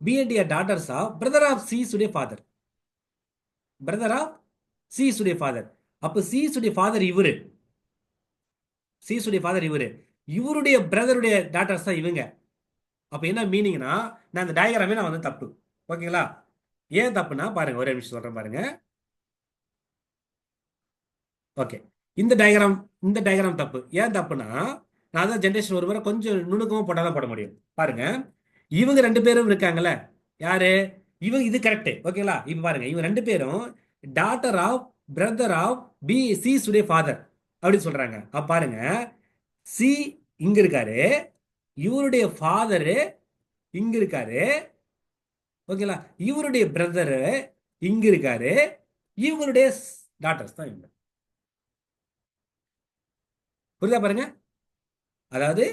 B and D daughters of brother of C உடைய ஃபாதர், பிரதர் ஆஃப் சி உடைய ஃபாதர். அப்ப சி உடைய ஃபாதர் இவரு, சி உடைய ஃபாதர் இவரு, இவருடைய பிரதருடைய டாட்டர்ஸ் தான் இவங்க. அப்ப என்ன மீனிங்னா, நான் இந்த டயக்ராமே நான் வந்து தப்பு. ஓகேங்களா? ஏன் தப்புனா பாருங்க, ஒரே நிமிஷம் சொல்றேன் பாருங்க. ஓகே, இந்த டயக்ராம் தப்பு. ஏன் தப்புனா, நான் தான் ஜென்ரேஷன் ஒரு முறை கொஞ்சம் நுணுக்கமாக போட்டால் தான் போட முடியும். பாருங்க, இவங்க ரெண்டு பேரும் இருக்காங்கல்ல, யாரு இவங்க? இது கரெக்ட். ஓகேங்களா? இப்போ பாருங்க, இவங்க ரெண்டு பேரும் daughter of brother of B C உடைய ஃபாதர் அப்படின்னு சொல்றாங்க. அப்ப பாருங்க, சி இங்க இருக்காரு, இவருடைய ஃபாதரு இங்க இருக்காரு. ஓகேங்களா? இவருடைய பிரதரு இங்க இருக்காரு, இவங்களுடைய டாட்டர்ஸ் தான் இவங்க. புரியுதா பாருங்க? அதாவது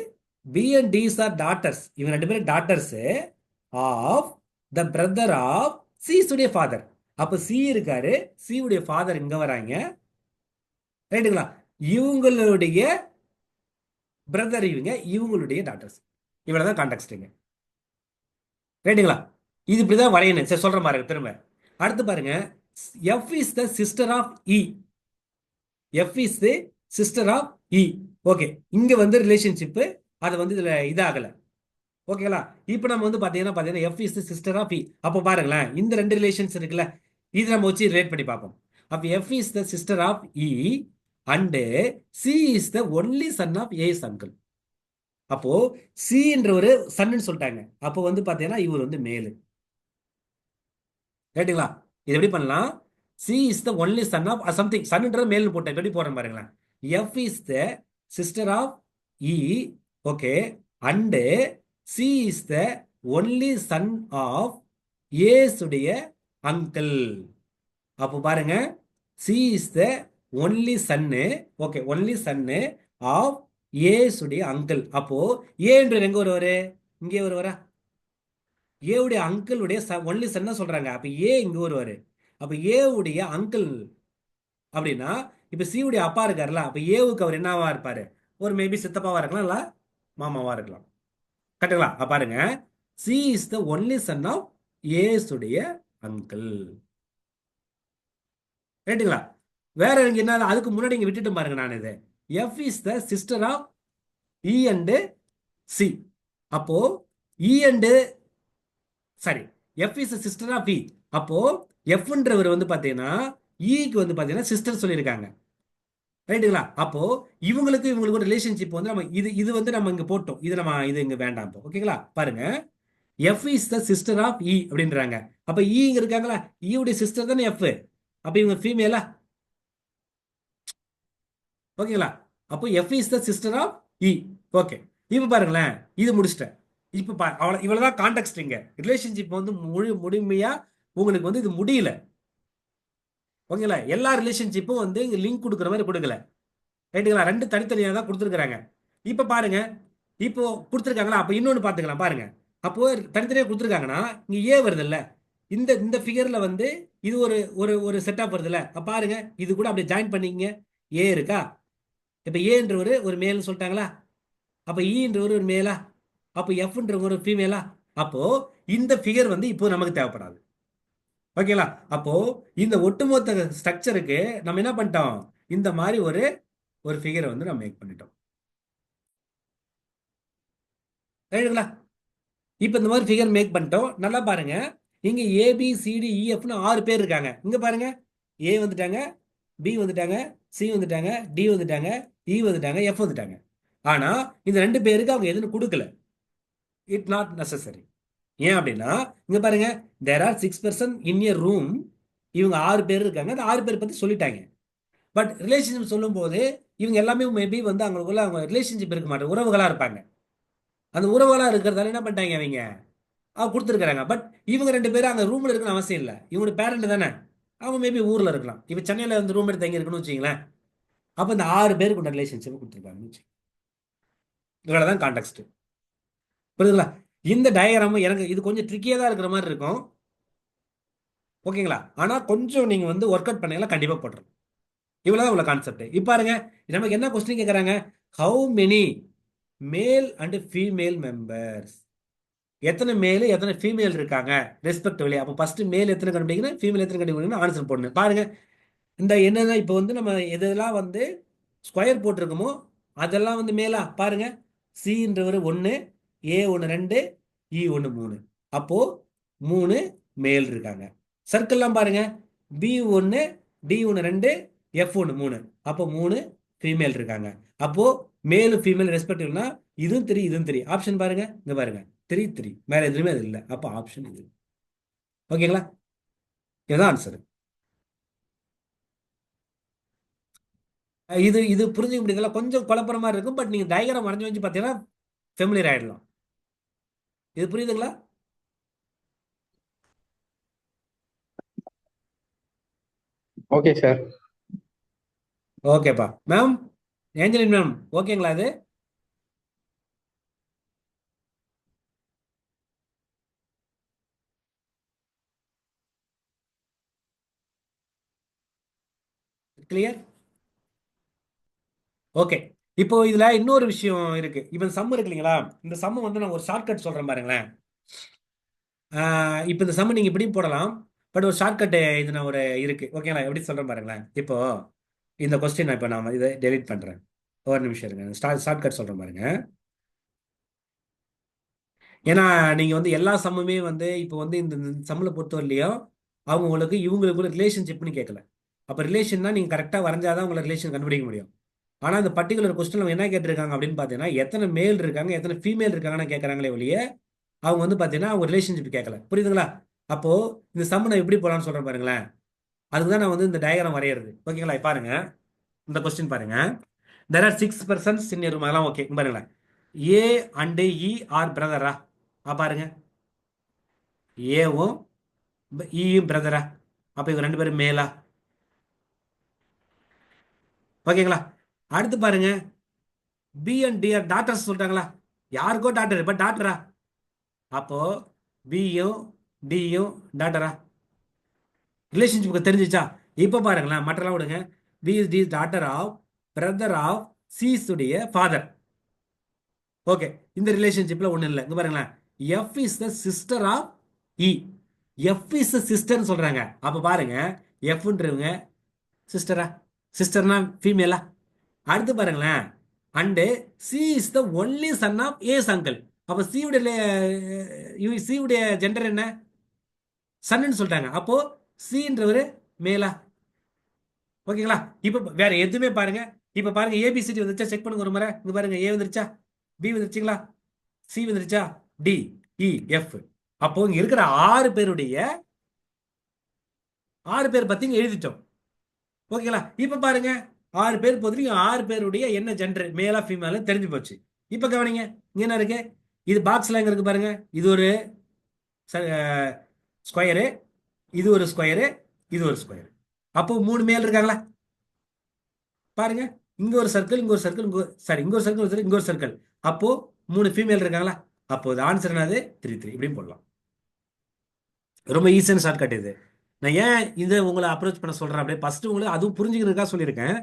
B and D's are daughters, இவங்க ரெண்டு பேரும் daughters of the brother of C உடைய ஃபாதர். அப்ப சி இருக்காரு, சி உடைய ஃபாதர் இங்க வராங்க. ரைட்டுங்களா? இவங்களுடைய பிரதர் இவங்க, இவங்களுடைய டாட்டர்ஸ். இவ்வளவுதான் கான்டெக்ஸ்ட்ங்க. ரைட்டுங்களா? இது இப்படிதான் வரையணும். சரி, சொல்ற மாதிரி திரும்ப. அடுத்து பாருங்க, F is the sister of E. F is the sister of E. Okay, இங்க வந்து ரிலேஷன்ஷிப் அது வந்து இதுல இதாகல. ஓகேங்களா? இப்போ நம்ம வந்து பாத்தீங்கன்னா F is the sister of E. அப்போ பாருங்களேன், இந்த ரெண்டு ரிலேஷன்ஸ் இருக்குல்ல, இது நம்ம வச்சு ரிலேட் பண்ணி பார்ப்போம். அப்போ F is the sister of E and C is the only son of A's uncle. அப்போ சின்ற ஒரு சன்னு சொல்லிட்டாங்க. அப்போ வந்து பாத்தீங்கன்னா இவர் வந்து மேலு. ரைட்டுங்களா? இது எப்படி பண்ணலாம்? C is the only son of something, சன்ன்றது மேல்னு போட்டேன். எப்படி போறேன் பாருங்களேன். F is the sister of E, okay, and C is the only son of A's உடைய அங்கிள். அப்போ பாருங்க, சி இஸ் த ஒன்லி சன்னு, ஓகே, ஒன்லி சன்னு ஆஃப் ஏஸ் உடைய அங்கிள். அப்போ ஏன்ற எங்க வருவாரு? இங்கே வருவாரா? ஏ உடைய அங்கிளுடைய ஒன்லி சன்ன சொல்றாங்க. அப்ப ஏ இங்க வருவாரு. அப்ப ஏ உடைய அங்கிள் அப்படின்னா, இப்ப சி உடைய அப்பா இருக்காருல்ல, அப்ப ஏவுக்கு அவர் என்னவா இருப்பாரு? ஒரு மேபி சித்தப்பாவா இருக்கலாம், இல்ல மாமாவா இருக்கலாம். கரெக்டுங்களா? பாருங்க, C is the only son of A's உடைய அங்கிள். ரைட்டுங்களா? வேற இங்க என்ன, அதுக்கு முன்னாடி இங்க விட்டுட்டு பாருங்க. நான் இது F is the sister of E and C. அப்போ E and sorry, F is sister of E. அப்போ எஃப்ன்றவர் வந்து பாத்தீங்கன்னா இக்கு வந்து பாத்தீங்கன்னா சிஸ்டர் சொல்லியிருக்காங்க. ரைட்டுங்களா? அப்போ இவங்களுக்கு ஒரு ரிலேஷன்ஷிப் வந்து நம்ம இது வந்து நம்ம இங்க போட்டோம். இது இங்க வேண்டாம். ஓகேங்களா? பாருங்க, F is the sister of E அப்படின்றாங்க. அப்ப இ இங்க இருக்காங்களா, இ உடைய சிஸ்டர் தானே எஃப். அப்ப இவங்க ஃபீமேலா? ஓகேங்களா? அப்போ F is the sister of E. Okay, இப்ப பாருங்களேன், இது முடிச்சிட்டேன். இப்ப இவ்வளவுதான் கான்டெக்ட். இங்க ரிலேஷன்ஷிப் வந்து முழுமையா உங்களுக்கு வந்து இது முடியல. ஓகேங்களா? எல்லா ரிலேஷன்ஷிப்பும் வந்து இங்க லிங்க் கொடுக்குற மாதிரி கொடுக்கல. ரைட்டுங்களா? ரெண்டு தனித்தனியாக தான் கொடுத்துருக்காங்க. இப்ப பாருங்க, இப்போ கொடுத்துருக்காங்களா? அப்ப இன்னொன்னு பாத்துக்கலாம் பாருங்க. அப்போ தனித்தனியாக கொடுத்துருக்காங்கன்னா இங்க ஏ வருது இல்ல, இந்த இந்த ஃபிகர்ல வந்து இது ஒரு ஒரு ஒரு செட்டப் வருது இல்ல. அப்ப பாருங்க, இது கூட அப்படியே ஜாயின் பண்ணிக்கங்க. ஏ இருக்கா? இப்ப ஏன்றவர் ஒரு மேல்னு சொல்லிட்டாங்களா? அப்ப ஈன்றவர் ஒரு மேலா? அப்போ எஃப்ன்றவங்க ஒரு ஃபீமேலா? அப்போ இந்த ஃபிகர் வந்து இப்போ நமக்கு தேவைப்படாது. ஓகேங்களா? அப்போ இந்த ஒட்டுமொத்த ஸ்ட்ரக்சருக்கு நம்ம என்ன பண்ணிட்டோம்? இந்த மாதிரி ஒரு ஒரு ஃபிகரை வந்து நம்ம மேக் பண்ணிட்டோம். ரைட்டுங்களா? இப்போ இந்த மாதிரி ஃபிகர் மேக் பண்ணிட்டோம். நல்லா பாருங்க, இங்க ABCDEFன்னு 6 பேர் இருக்காங்க. இங்க பாருங்க, ஏ வந்துட்டாங்க, பி வந்துட்டாங்க, சி வந்துட்டாங்க, டி வந்துட்டாங்க, இ வந்துட்டாங்க, எஃப் வந்துட்டாங்க. ஆனா இந்த 2 பேருக்கு அவங்க எதுன்னு கொடுக்கல. It not necessary. ஏன் அப்படின்னா இங்க பாருங்க, there are 6 person in a room. இவங்க 6 பேர் இருக்காங்க. அந்த 6 பேர் பத்தி சொல்லிட்டாங்க. பட் ரிலேஷன்ஷிப் சொல்லும் போது இவங்க எல்லாமே மேபி வந்து அவங்களுக்குள்ள அவங்க ரிலேஷன்ஷிப் இருக்க மாட்டாங்க, உறவுகளா இருப்பாங்க. அந்த உறவுகளா இருக்கிறதால என்ன பண்ணிட்டாங்க அவங்க கொடுத்துருக்காங்க. பட் இவங்க 2 பேரும் அங்க ரூம்ல இருக்கணும் அவசியம் இல்லை. இவங்களோட பேரண்ட் தானே, அவங்க மேபி ஊர்ல இருக்கலாம். இப்ப சென்னையில வந்து ரூம் எடுத்து தங்கி இருக்கணும்னு வச்சுங்களேன். அப்ப இந்த 6 பேருக்கு உள்ள ரிலேஷன்ஷிப் கொடுத்துருக்காங்க. இவ்வளவுதான் கான்டெக்ட். புரியுதுங்களா? இந்த டயக்ராம் எனக்கு இது கொஞ்சம் ட்ரிக்கியா தான் இருக்கிற மாதிரி இருக்கும். ஓகேங்களா? ஆனா கொஞ்சம் நீங்க வந்து ஒர்க் அவுட் பண்ணீங்களா கண்டிப்பா போட்டுரும். இவ்வளவுதான் உள்ள கான்செப்ட். இப்ப பாருங்க, நமக்கு என்ன கொஸ்டின் கேட்கறாங்க? How many male and female members. எத்தனை மேல் எத்தனை ஃபீமேல் இருக்காங்க ரெஸ்பெக்டிவ்லி. அப்போ ஃபர்ஸ்ட் மேல் எத்தனை கண்டுபிடிக்கணும், ஃபீமேல் எத்தனை கண்டுபிடிக்கணும், ஆன்சர் போடணும். பாருங்க, இந்த என்னன்னா இப்போ வந்து நம்ம எதெல்லாம் வந்து ஸ்கொயர் போட்டிருக்கோமோ அதெல்லாம் வந்து மேலா பாருங்க. சின்றவர் 1, ஏ 1 2, இ 1 3. அப்போ 3 மேல் இருக்காங்க. சர்க்கிள்லாம் பாருங்க, பி 1, டி 1 2, எஃப் 1 3. அப்போ 3 ஃபீமேல் இருக்காங்க. அப்போ மேல் ஃபீமேல் ரெஸ்பெக்டிவ்னா இதுவும் 3 இதுவும் 3. ஆப்ஷன் பாருங்க, இங்க பாருங்க 3 3. மேல எதுவுமே அது இல்லை. அப்போ ஆப்ஷன் இது. ஓகேங்களா? இதுதான் ஆன்சர். இது இது புரிஞ்சுக்க முடியுதுல? கொஞ்சம் குழப்பற மாதிரி இருக்கும். பட் நீங்க டயக்ராம் வரைஞ்சு வச்சு பார்த்தீங்கன்னா ஃபெமிலியர் ஆயிடலாம். இது புரியுதுங்களா? Okay sir. ஓகேப்பா. மேம், ஏஞ்சலின் மேம், ஓகேங்களா? இது கிளியர்? ஓகே. இப்போ இதுல இன்னொரு விஷயம் இருக்கு. இப்போ சம் இருக்கு இல்லைங்களா? இந்த சம் வந்து நான் ஒரு ஷார்ட்கட் சொல்றேன் பாருங்களேன். இப்போ இந்த சம் நீங்க இப்படியும் போடலாம். பட் ஒரு ஷார்ட்கட் இது நான் ஒரு இருக்கு. ஓகேங்களா? எப்படி சொல்றேன் பாருங்களேன். இப்போ இந்த கொஸ்டின் இப்போ நான் இதை டெலீட் பண்றேன். ஒரு நிமிஷம் இருங்க. ஷார்ட்கட் சொல்றேன் பாருங்க. ஏன்னா நீங்க வந்து எல்லா சம்முமே வந்து இப்போ வந்து இந்த சம்மில் பொறுத்தவரையிலையும் அவங்க உங்களுக்கு இவங்களுக்குள்ள ரிலேஷன்ஷிப்னு கேட்கல. அப்போ ரிலேஷன்னா நீங்க கரெக்டாக வரைஞ்சாதான் உங்களை ரிலேஷன் கண்டுபிடிக்க முடியும். ஆனால் இந்த பர்டிகுலர் கொஸ்டின் அவங்க என்ன கேட்டிருக்காங்க அப்படின்னு பார்த்தீங்கன்னா, எத்தனை மேல் இருக்காங்க எத்தனை ஃபீமேல் இருக்காங்கன்னு கேட்குறாங்களே ஒழிய அவங்க வந்து பார்த்தீங்கன்னா அவங்க ரிலேஷன்ஷிப் கேட்கல. புரியுதுங்களா? அப்போ இந்த சம் நான் எப்படி போகலான்னு சொல்றேன் பாருங்களேன். அதுக்கு தான் நான் வந்து இந்த டயக்ராம் வரைகிறது. ஓகேங்களா? பாருங்க, இந்த கொஸ்டின் பாருங்க. There are 6 persons in room. அதெல்லாம் ஓகே. பாருங்களேன், ஏ அண்ட் இ ஆர் பிரதரா? பாருங்க, ஏவும் ஈயும் பிரதரா? அப்ப இவங்க 2 பேரும் மேலா? ஓகேங்களா? அடுத்து பாருங்க, B and D are doctors சொல்லிட்டாங்களா? யாருக்கோ டாக்டர், இப்ப டாக்டரா? அப்போ பியும் டியும் டாக்டரா? ரிலேஷன்ஷிப் தெரிஞ்சிச்சா? இப்ப பாருங்களேன், மற்றெல்லாம் விடுங்க. B is D doctor of brother of C's உடைய ஃபாதர். ஓகே, இந்த ரிலேஷன்ஷிப்ல ஒண்ணு இல்லை. இங்க பாருங்களேன், F is the sister of E. F is the சிஸ்டர்னு சொல்றாங்க. அப்ப பாருங்க, எஃப்ன்றவங்க சிஸ்டரா? சிஸ்டர்னா ஃபீமேலா? அடுத்து பாருங்களேன், and C is the only son of A's uncle. அப்ப சி உடைய ஜெண்டர் என்ன? சன்னு சொல்லிட்டாங்க. அப்போ சின்றவரு மேலா? ஓகேங்களா? இப்ப வேற எதுவுமே பாருங்க. இப்ப பாருங்க, ஏபிசிடி வந்துச்சா? செக் பண்ணுங்க ஒரு முறை. இங்க பாருங்க, ஏ வந்துருச்சா? பி வந்துருச்சுங்களா? சி வந்துருச்சா? D, E, F. அப்போ இங்க இருக்கிற 6 பேருடைய 6 பேர் பத்தி இங்க எழுதிட்டோம். ஓகேங்களா? இப்ப பாருங்க, 6 பேர் போதும் 6 பேருடைய என்ன ஜெண்டர், மேலா ஃபீமேலா தெரிஞ்சு போச்சு. இப்ப கவனிங்க, இங்க என்ன இருக்கு? இது பாக்ஸ்ல எங்க இருக்கு பாருங்க. இது ஒரு ஸ்கொயரு, இது ஒரு ஸ்கொயரு, இது ஒரு ஸ்கொயர். அப்போ 3 மேல் இருக்காங்களா பாருங்க. இங்க ஒரு சர்க்கிள், இங்க ஒரு சர்க்கிள், இங்க ஒரு சர்க்கிள், இங்க ஒரு சர்க்கிள். அப்போ 3 ஃபீமேல் இருக்காங்களா? அப்போ ஆன்சர் என்னது? 3 3 இப்படியும் போடலாம். ரொம்ப ஈஸியான ஷார்ட்கட் இது. நான் ஏன் இதை உங்களை அப்ரோச் பண்ண சொல்றேன் அப்படியே ஃபர்ஸ்ட் உங்களுக்கு அதுவும் புரிஞ்சுக்கிறதுக்காக சொல்லியிருக்கேன்.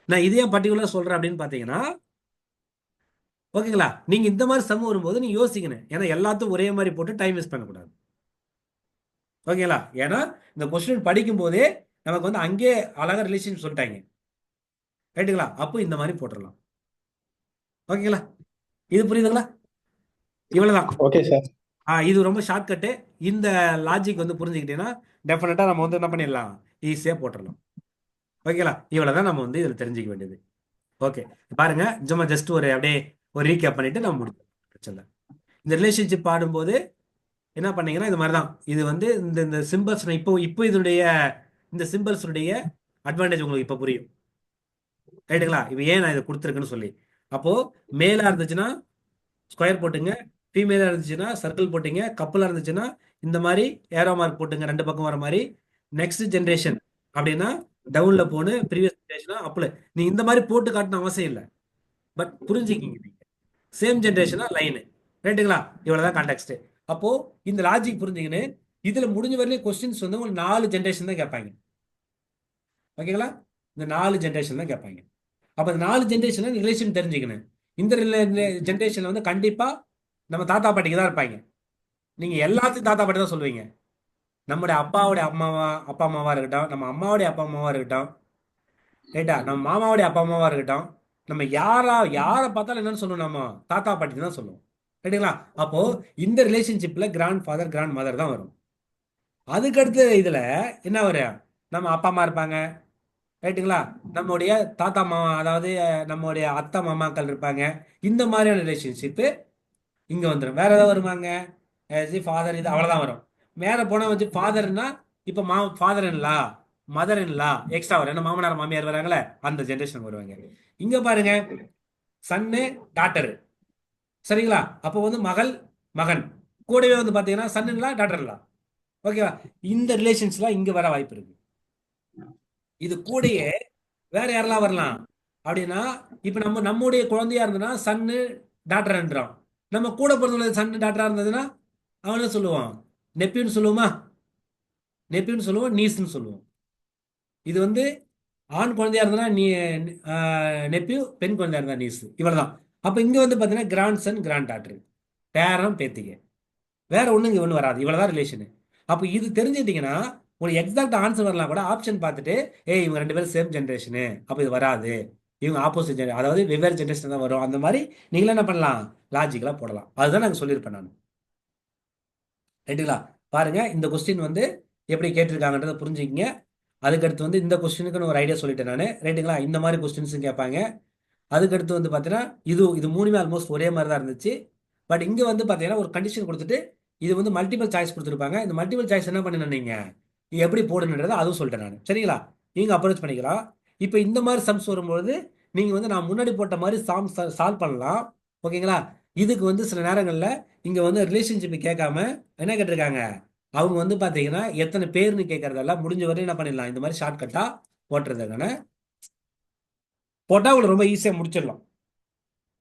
நான் இதே பர்டிகுலர் சொல்றேன் அப்படின்னு பாத்தீங்கன்னா, ஓகேங்களா, நீங்க இந்த மாதிரி சம் வரும்போது நீங்க யோசிக்கணும். ஏன்னா எல்லாத்தையும் ஒரே மாதிரி போட்டு டைம் வேஸ்ட் பண்ணக்கூடாது. ஓகேங்களா, ஏன்னா இந்த கொஸ்டின் படிக்கும் போதே நமக்கு வந்து அங்கே அழகா ரிலேஷன் சொல்லிட்டாங்க. ரைட்டுங்களா, அப்போ இந்த மாதிரி போட்டுடலாம். ஓகேங்களா, இது புரியுதுங்களா? இவ்வளவுதான். Okay sir. இது ரொம்ப ஷார்ட்கட்டு. இந்த லாஜிக் வந்து புரிஞ்சுக்கிட்டீங்கன்னா டெஃபினட்டா நம்ம வந்து என்ன பண்ணிடலாம், ஈஸியா போட்டுடலாம். ஓகேங்களா, இவ்வளவுதான் நம்ம வந்து இதுல தெரிஞ்சுக்க வேண்டியது. ஓகே, பாருங்க, சும்மா ஜஸ்ட் ஒரு அப்படியே ஒரு ரீகேப் பண்ணிட்டு நம்ம முடிக்கலாம். பிரச்சனை இல்லை. இந்த ரிலேஷன்ஷிப் பாடும்போது என்ன பண்ணீங்கன்னா இது மாதிரி தான். இது வந்து இந்த இந்த சிம்பிள்ஸ் இப்போ இப்போ இதனுடைய இந்த சிம்பிள்ஸுடைய அட்வான்டேஜ் உங்களுக்கு இப்போ புரியும். ரைட்டுங்களா, இப்போ ஏன் நான் இதை கொடுத்துருக்கேன்னு சொல்லி. அப்போ மேலா இருந்துச்சுன்னா ஸ்கொயர் போட்டுங்க, ஃபீமேலா இருந்துச்சுன்னா சர்க்கிள் போட்டுங்க, கப்பலா இருந்துச்சுன்னா இந்த மாதிரி ஏரோ மார்க் போட்டுங்க, 2 பக்கம் வர மாதிரி. நெக்ஸ்ட் ஜென்ரேஷன் அப்படின்னா டவுன்ல போன ப்ரீவியஸ் ஜென்ரேஷனா அப்ல. நீ இந்த மாதிரி போட்டு காட்டணும் அவசியம் இல்லை, பட் புரிஞ்சுக்கிங்க நீங்க. சேம் ஜென்ரேஷனா லைனு. ரைட்டுங்களா, இவ்வளவுதான் கான்டெக்ட். அப்போ இந்த லாஜிக் புரிஞ்சுக்கின்னு இதுல முடிஞ்ச வரையிலும் கொஸ்டின்ஸ் வந்து உங்களுக்கு 4 ஜென்ரேஷன் தான் கேட்பாங்க. ஓகேங்களா, இந்த 4 ஜென்ரேஷன் தான் கேட்பாங்க. அப்ப இந்த 4 ஜென்ரேஷன் ரிலேஷன் தெரிஞ்சுக்கணும். இந்த ஜென்ரேஷன்ல வந்து கண்டிப்பா நம்ம தாத்தா பாட்டிக்கு தான் இருப்பாங்க. நீங்க எல்லாத்தையும் தாத்தா பாட்டி தான் சொல்லுவீங்க. நம்முடைய அப்பாவுடைய அப்பா அம்மாவா இருக்கட்டும், நம்ம அம்மாவுடைய அப்பா அம்மாவா இருக்கட்டும், ரைட்டா, நம்ம மாமாவுடைய அப்பா அம்மாவா இருக்கட்டும், நம்ம யாரை பார்த்தாலும் என்னன்னு சொல்லுவோம், நம்ம தாத்தா பாட்டி தான் சொல்லுவோம். ரைட்டுங்களா, அப்போ இந்த ரிலேஷன்ஷிப்ல கிராண்ட் ஃபாதர் கிராண்ட் மதர் தான் வரும். அதுக்கடுத்து இதுல என்ன வரும், நம்ம அப்பா அம்மா இருப்பாங்க. ரைட்டுங்களா, நம்முடைய தாத்தா மாமா, அதாவது நம்முடைய அத்தை மாமாக்கள் இருப்பாங்க. இந்த மாதிரியான ரிலேஷன்ஷிப்பு இங்க வந்துடும். வேற ஏதாவது வருவாங்க, ஃபாதர், இது அவ்வளவுதான் வரும். மேல போனா வச்சு ஃபாதர்னா இப்ப father in-law, mother in law extra வரும். ஏன்னா மாமனார் மாமியார் வராங்களே, அந்த ஜென்ரேஷன் வருவாங்க. இங்க பாருங்க, சன்னு டாட்டர். சரிங்களா, அப்போ வந்து மகள் மகன் கூடவே வந்து பாத்தீங்கன்னா சன்னுங்களா டாட்டர்ங்களா. ஓகேவா, இந்த ரிலேஷன்ஸ்லாம் இங்க வர வாய்ப்பு இருக்கு. இது கூடயே வேற யாரெல்லாம் வரலாம் அப்படின்னா, இப்ப நம்முடைய குழந்தையா இருந்ததுன்னா சன்னு டாக்டர்ன்றான். நம்ம கூட பிறந்த சன்னு டாக்டரா இருந்ததுன்னா அவன் என்ன சொல்லுவான், நெப்பின்னு சொல்லுவோமா, நெப்பின்னு சொல்லுவோம், நீஸ்ன்னு சொல்லுவோம். இது வந்து ஆண் குழந்தையா இருந்ததுன்னா நீ நெப்பியூ, பெண் குழந்தையா இருந்தா நீஸ். இவ்வளவுதான். அப்ப இங்க வந்து பாத்தீங்கன்னா கிராண்ட் சன் கிராண்ட் டாக்டர், பேரன் பேத்திக, வேற ஒண்ணு இங்க ஒண்ணு வராது. இவ்வளவுதான் ரிலேஷன். அப்ப இது தெரிஞ்சுக்கிட்டீங்கன்னா உங்களுக்கு எக்ஸாக்ட் ஆன்சர் வரலாம் கூட, ஆப்ஷன் பார்த்துட்டு இவங்க 2 பேரும் சேம் ஜென்ரேஷனு, அப்ப இது வராது, இவங்க ஆப்போசிட் அதாவது வெவ்வேறு ஜென்ரேஷன் தான் வரும். அந்த மாதிரி நீங்களும் என்ன பண்ணலாம், லாஜிக்கலா போடலாம். அதுதான் நாங்க சொல்லியிருப்பேன் நான். ரைட்டுங்களா, பாருங்க இந்த கொஸ்டின் வந்து எப்படி கேட்டிருக்காங்கன்றத புரிஞ்சுக்கிங்க. அதுக்கடுத்து வந்து இந்த கொஸ்டினுக்கு ஒரு ஐடியா சொல்லிட்டேன் நான். ரைட்டுங்களா, இந்த மாதிரி கொஸ்டின்ஸும் கேட்பாங்க. அதுக்கடுத்து வந்து பார்த்தீங்கன்னா இது மூணுமே ஆல்மோஸ்ட் ஒரே மாதிரி தான் இருந்துச்சு. பட் இங்கே வந்து பார்த்தீங்கன்னா ஒரு கண்டிஷன் கொடுத்துட்டு இது வந்து மல்டிபிள் சாய்ஸ் கொடுத்துருப்பாங்க. இந்த மல்டிபிள் சாய்ஸ் என்ன பண்ணணும் நீங்கள் எப்படி போடணுன்றதை அதுவும் சொல்லிட்டேன் நான். சரிங்களா, நீங்கள் அப்ரோச் பண்ணிக்கலாம். இப்போ இந்த மாதிரி சம்ஸ் வரும்போது நீங்கள் வந்து நான் முன்னாடி போட்ட மாதிரி சால்வ் பண்ணலாம். ஓகேங்களா, இதுக்கு வந்து சில நேரங்களில் இங்கே வந்து ரிலேஷன்ஷிப் கேட்காம என்ன கேட்டிருக்காங்க, அவங்க வந்து பார்த்தீங்கன்னா எத்தனை பேர்னு கேட்கறதெல்லாம் முடிஞ்ச வரையும் என்ன பண்ணிடலாம், இந்த மாதிரி ஷார்ட்கட்டாக போட்டுறதுக்கான போட்டால் உங்களுக்கு ரொம்ப ஈஸியாக முடிச்சிடலாம்.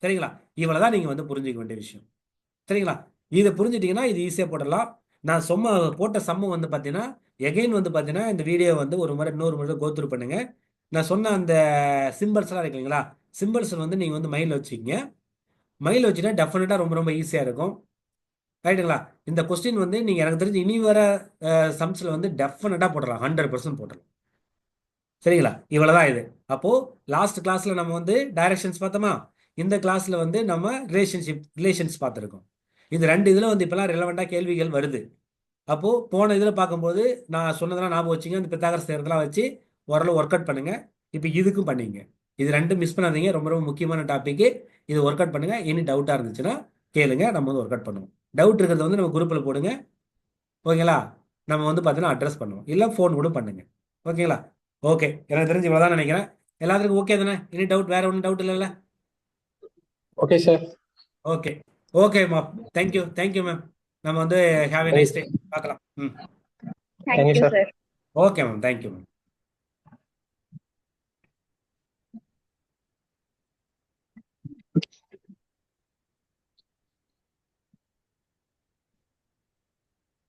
சரிங்களா, இவ்வளவுதான் நீங்க வந்து புரிஞ்சுக்க வேண்டிய விஷயம். சரிங்களா, இதை புரிஞ்சுட்டீங்கன்னா இது ஈஸியாக போடலாம். நான் போட்ட சம்மு வந்து பார்த்தீங்கன்னா எகைன் வந்து பார்த்தீங்கன்னா இந்த வீடியோ வந்து ஒரு முறை இன்னொரு முறை கோத்ரூ பண்ணுங்க. நான் சொன்ன அந்த சிம்பிள்ஸ்லாம் இருக்கு இல்லைங்களா, சிம்பிள்ஸ் வந்து நீங்கள் வந்து மைண்டில் வச்சுக்கிங்க. மைண்டில் வச்சுன்னா டெஃபினட்டாக ரொம்ப ரொம்ப ஈஸியாக இருக்கும். ரைட்டுங்களா, இந்த கொஸ்டின் வந்து நீங்கள் எனக்கு தெரிஞ்சு இனி வர சம்ஸில் வந்து டெஃபினட்டாக போடலாம், 100% போடலாம். சரிங்களா, இவ்வளவுதான் இது. அப்போ லாஸ்ட் கிளாஸ்ல நம்ம வந்து டைரக்ஷன்ஸ் பார்த்தோமா, இந்த கிளாஸ்ல வந்து நம்ம ரிலேஷன்ஸ் பார்த்துருக்கோம். இந்த 2 இதுல வந்து இப்பெல்லாம் ரிலவெண்டா கேள்விகள் வருது. அப்போ போன இதுல பார்க்கும்போது நான் சொன்னதெல்லாம் ஞாபகம் வச்சுங்க, இந்த பித்தாகரஸ் தேற்றம்லாம் வச்சு ஓரளவு ஒர்க் அவுட் பண்ணுங்க. இப்போ இதுக்கும் பண்ணீங்க, இது 2 மிஸ் பண்ணாதீங்க, ரொம்ப ரொம்ப முக்கியமான டாபிக். இது ஒர்க் அவுட் பண்ணுங்க. இனி டவுட்டா இருந்துச்சுன்னா கேளுங்க, நம்ம வந்து ஒர்க் அவுட் பண்ணுவோம். டவுட் இருக்கிறது வந்து நம்ம குரூப்ல போடுங்க. ஓகேங்களா, நம்ம வந்து பார்த்தீங்கன்னா அட்ரஸ் பண்ணுவோம், இல்லை ஃபோன் கூட பண்ணுங்க. ஓகேங்களா, ஓகே, எனக்கு தெரிஞ்சு இவ்வளோதான் நினைக்கிறேன். எல்லாத்துக்கும் ஓகே தானே? இனி டவுட், வேற ஒன்றும் டவுட் இல்லைல்ல? Okay sir. ஓகே, ஓகேம்மா. Thank you ma'am. நம்ம வந்து ஹேவ் எ நைஸ் டே. பார்க்கலாம். ம். Thank you thank you sir. Sir. Okay ma'am. Thank you ma'am.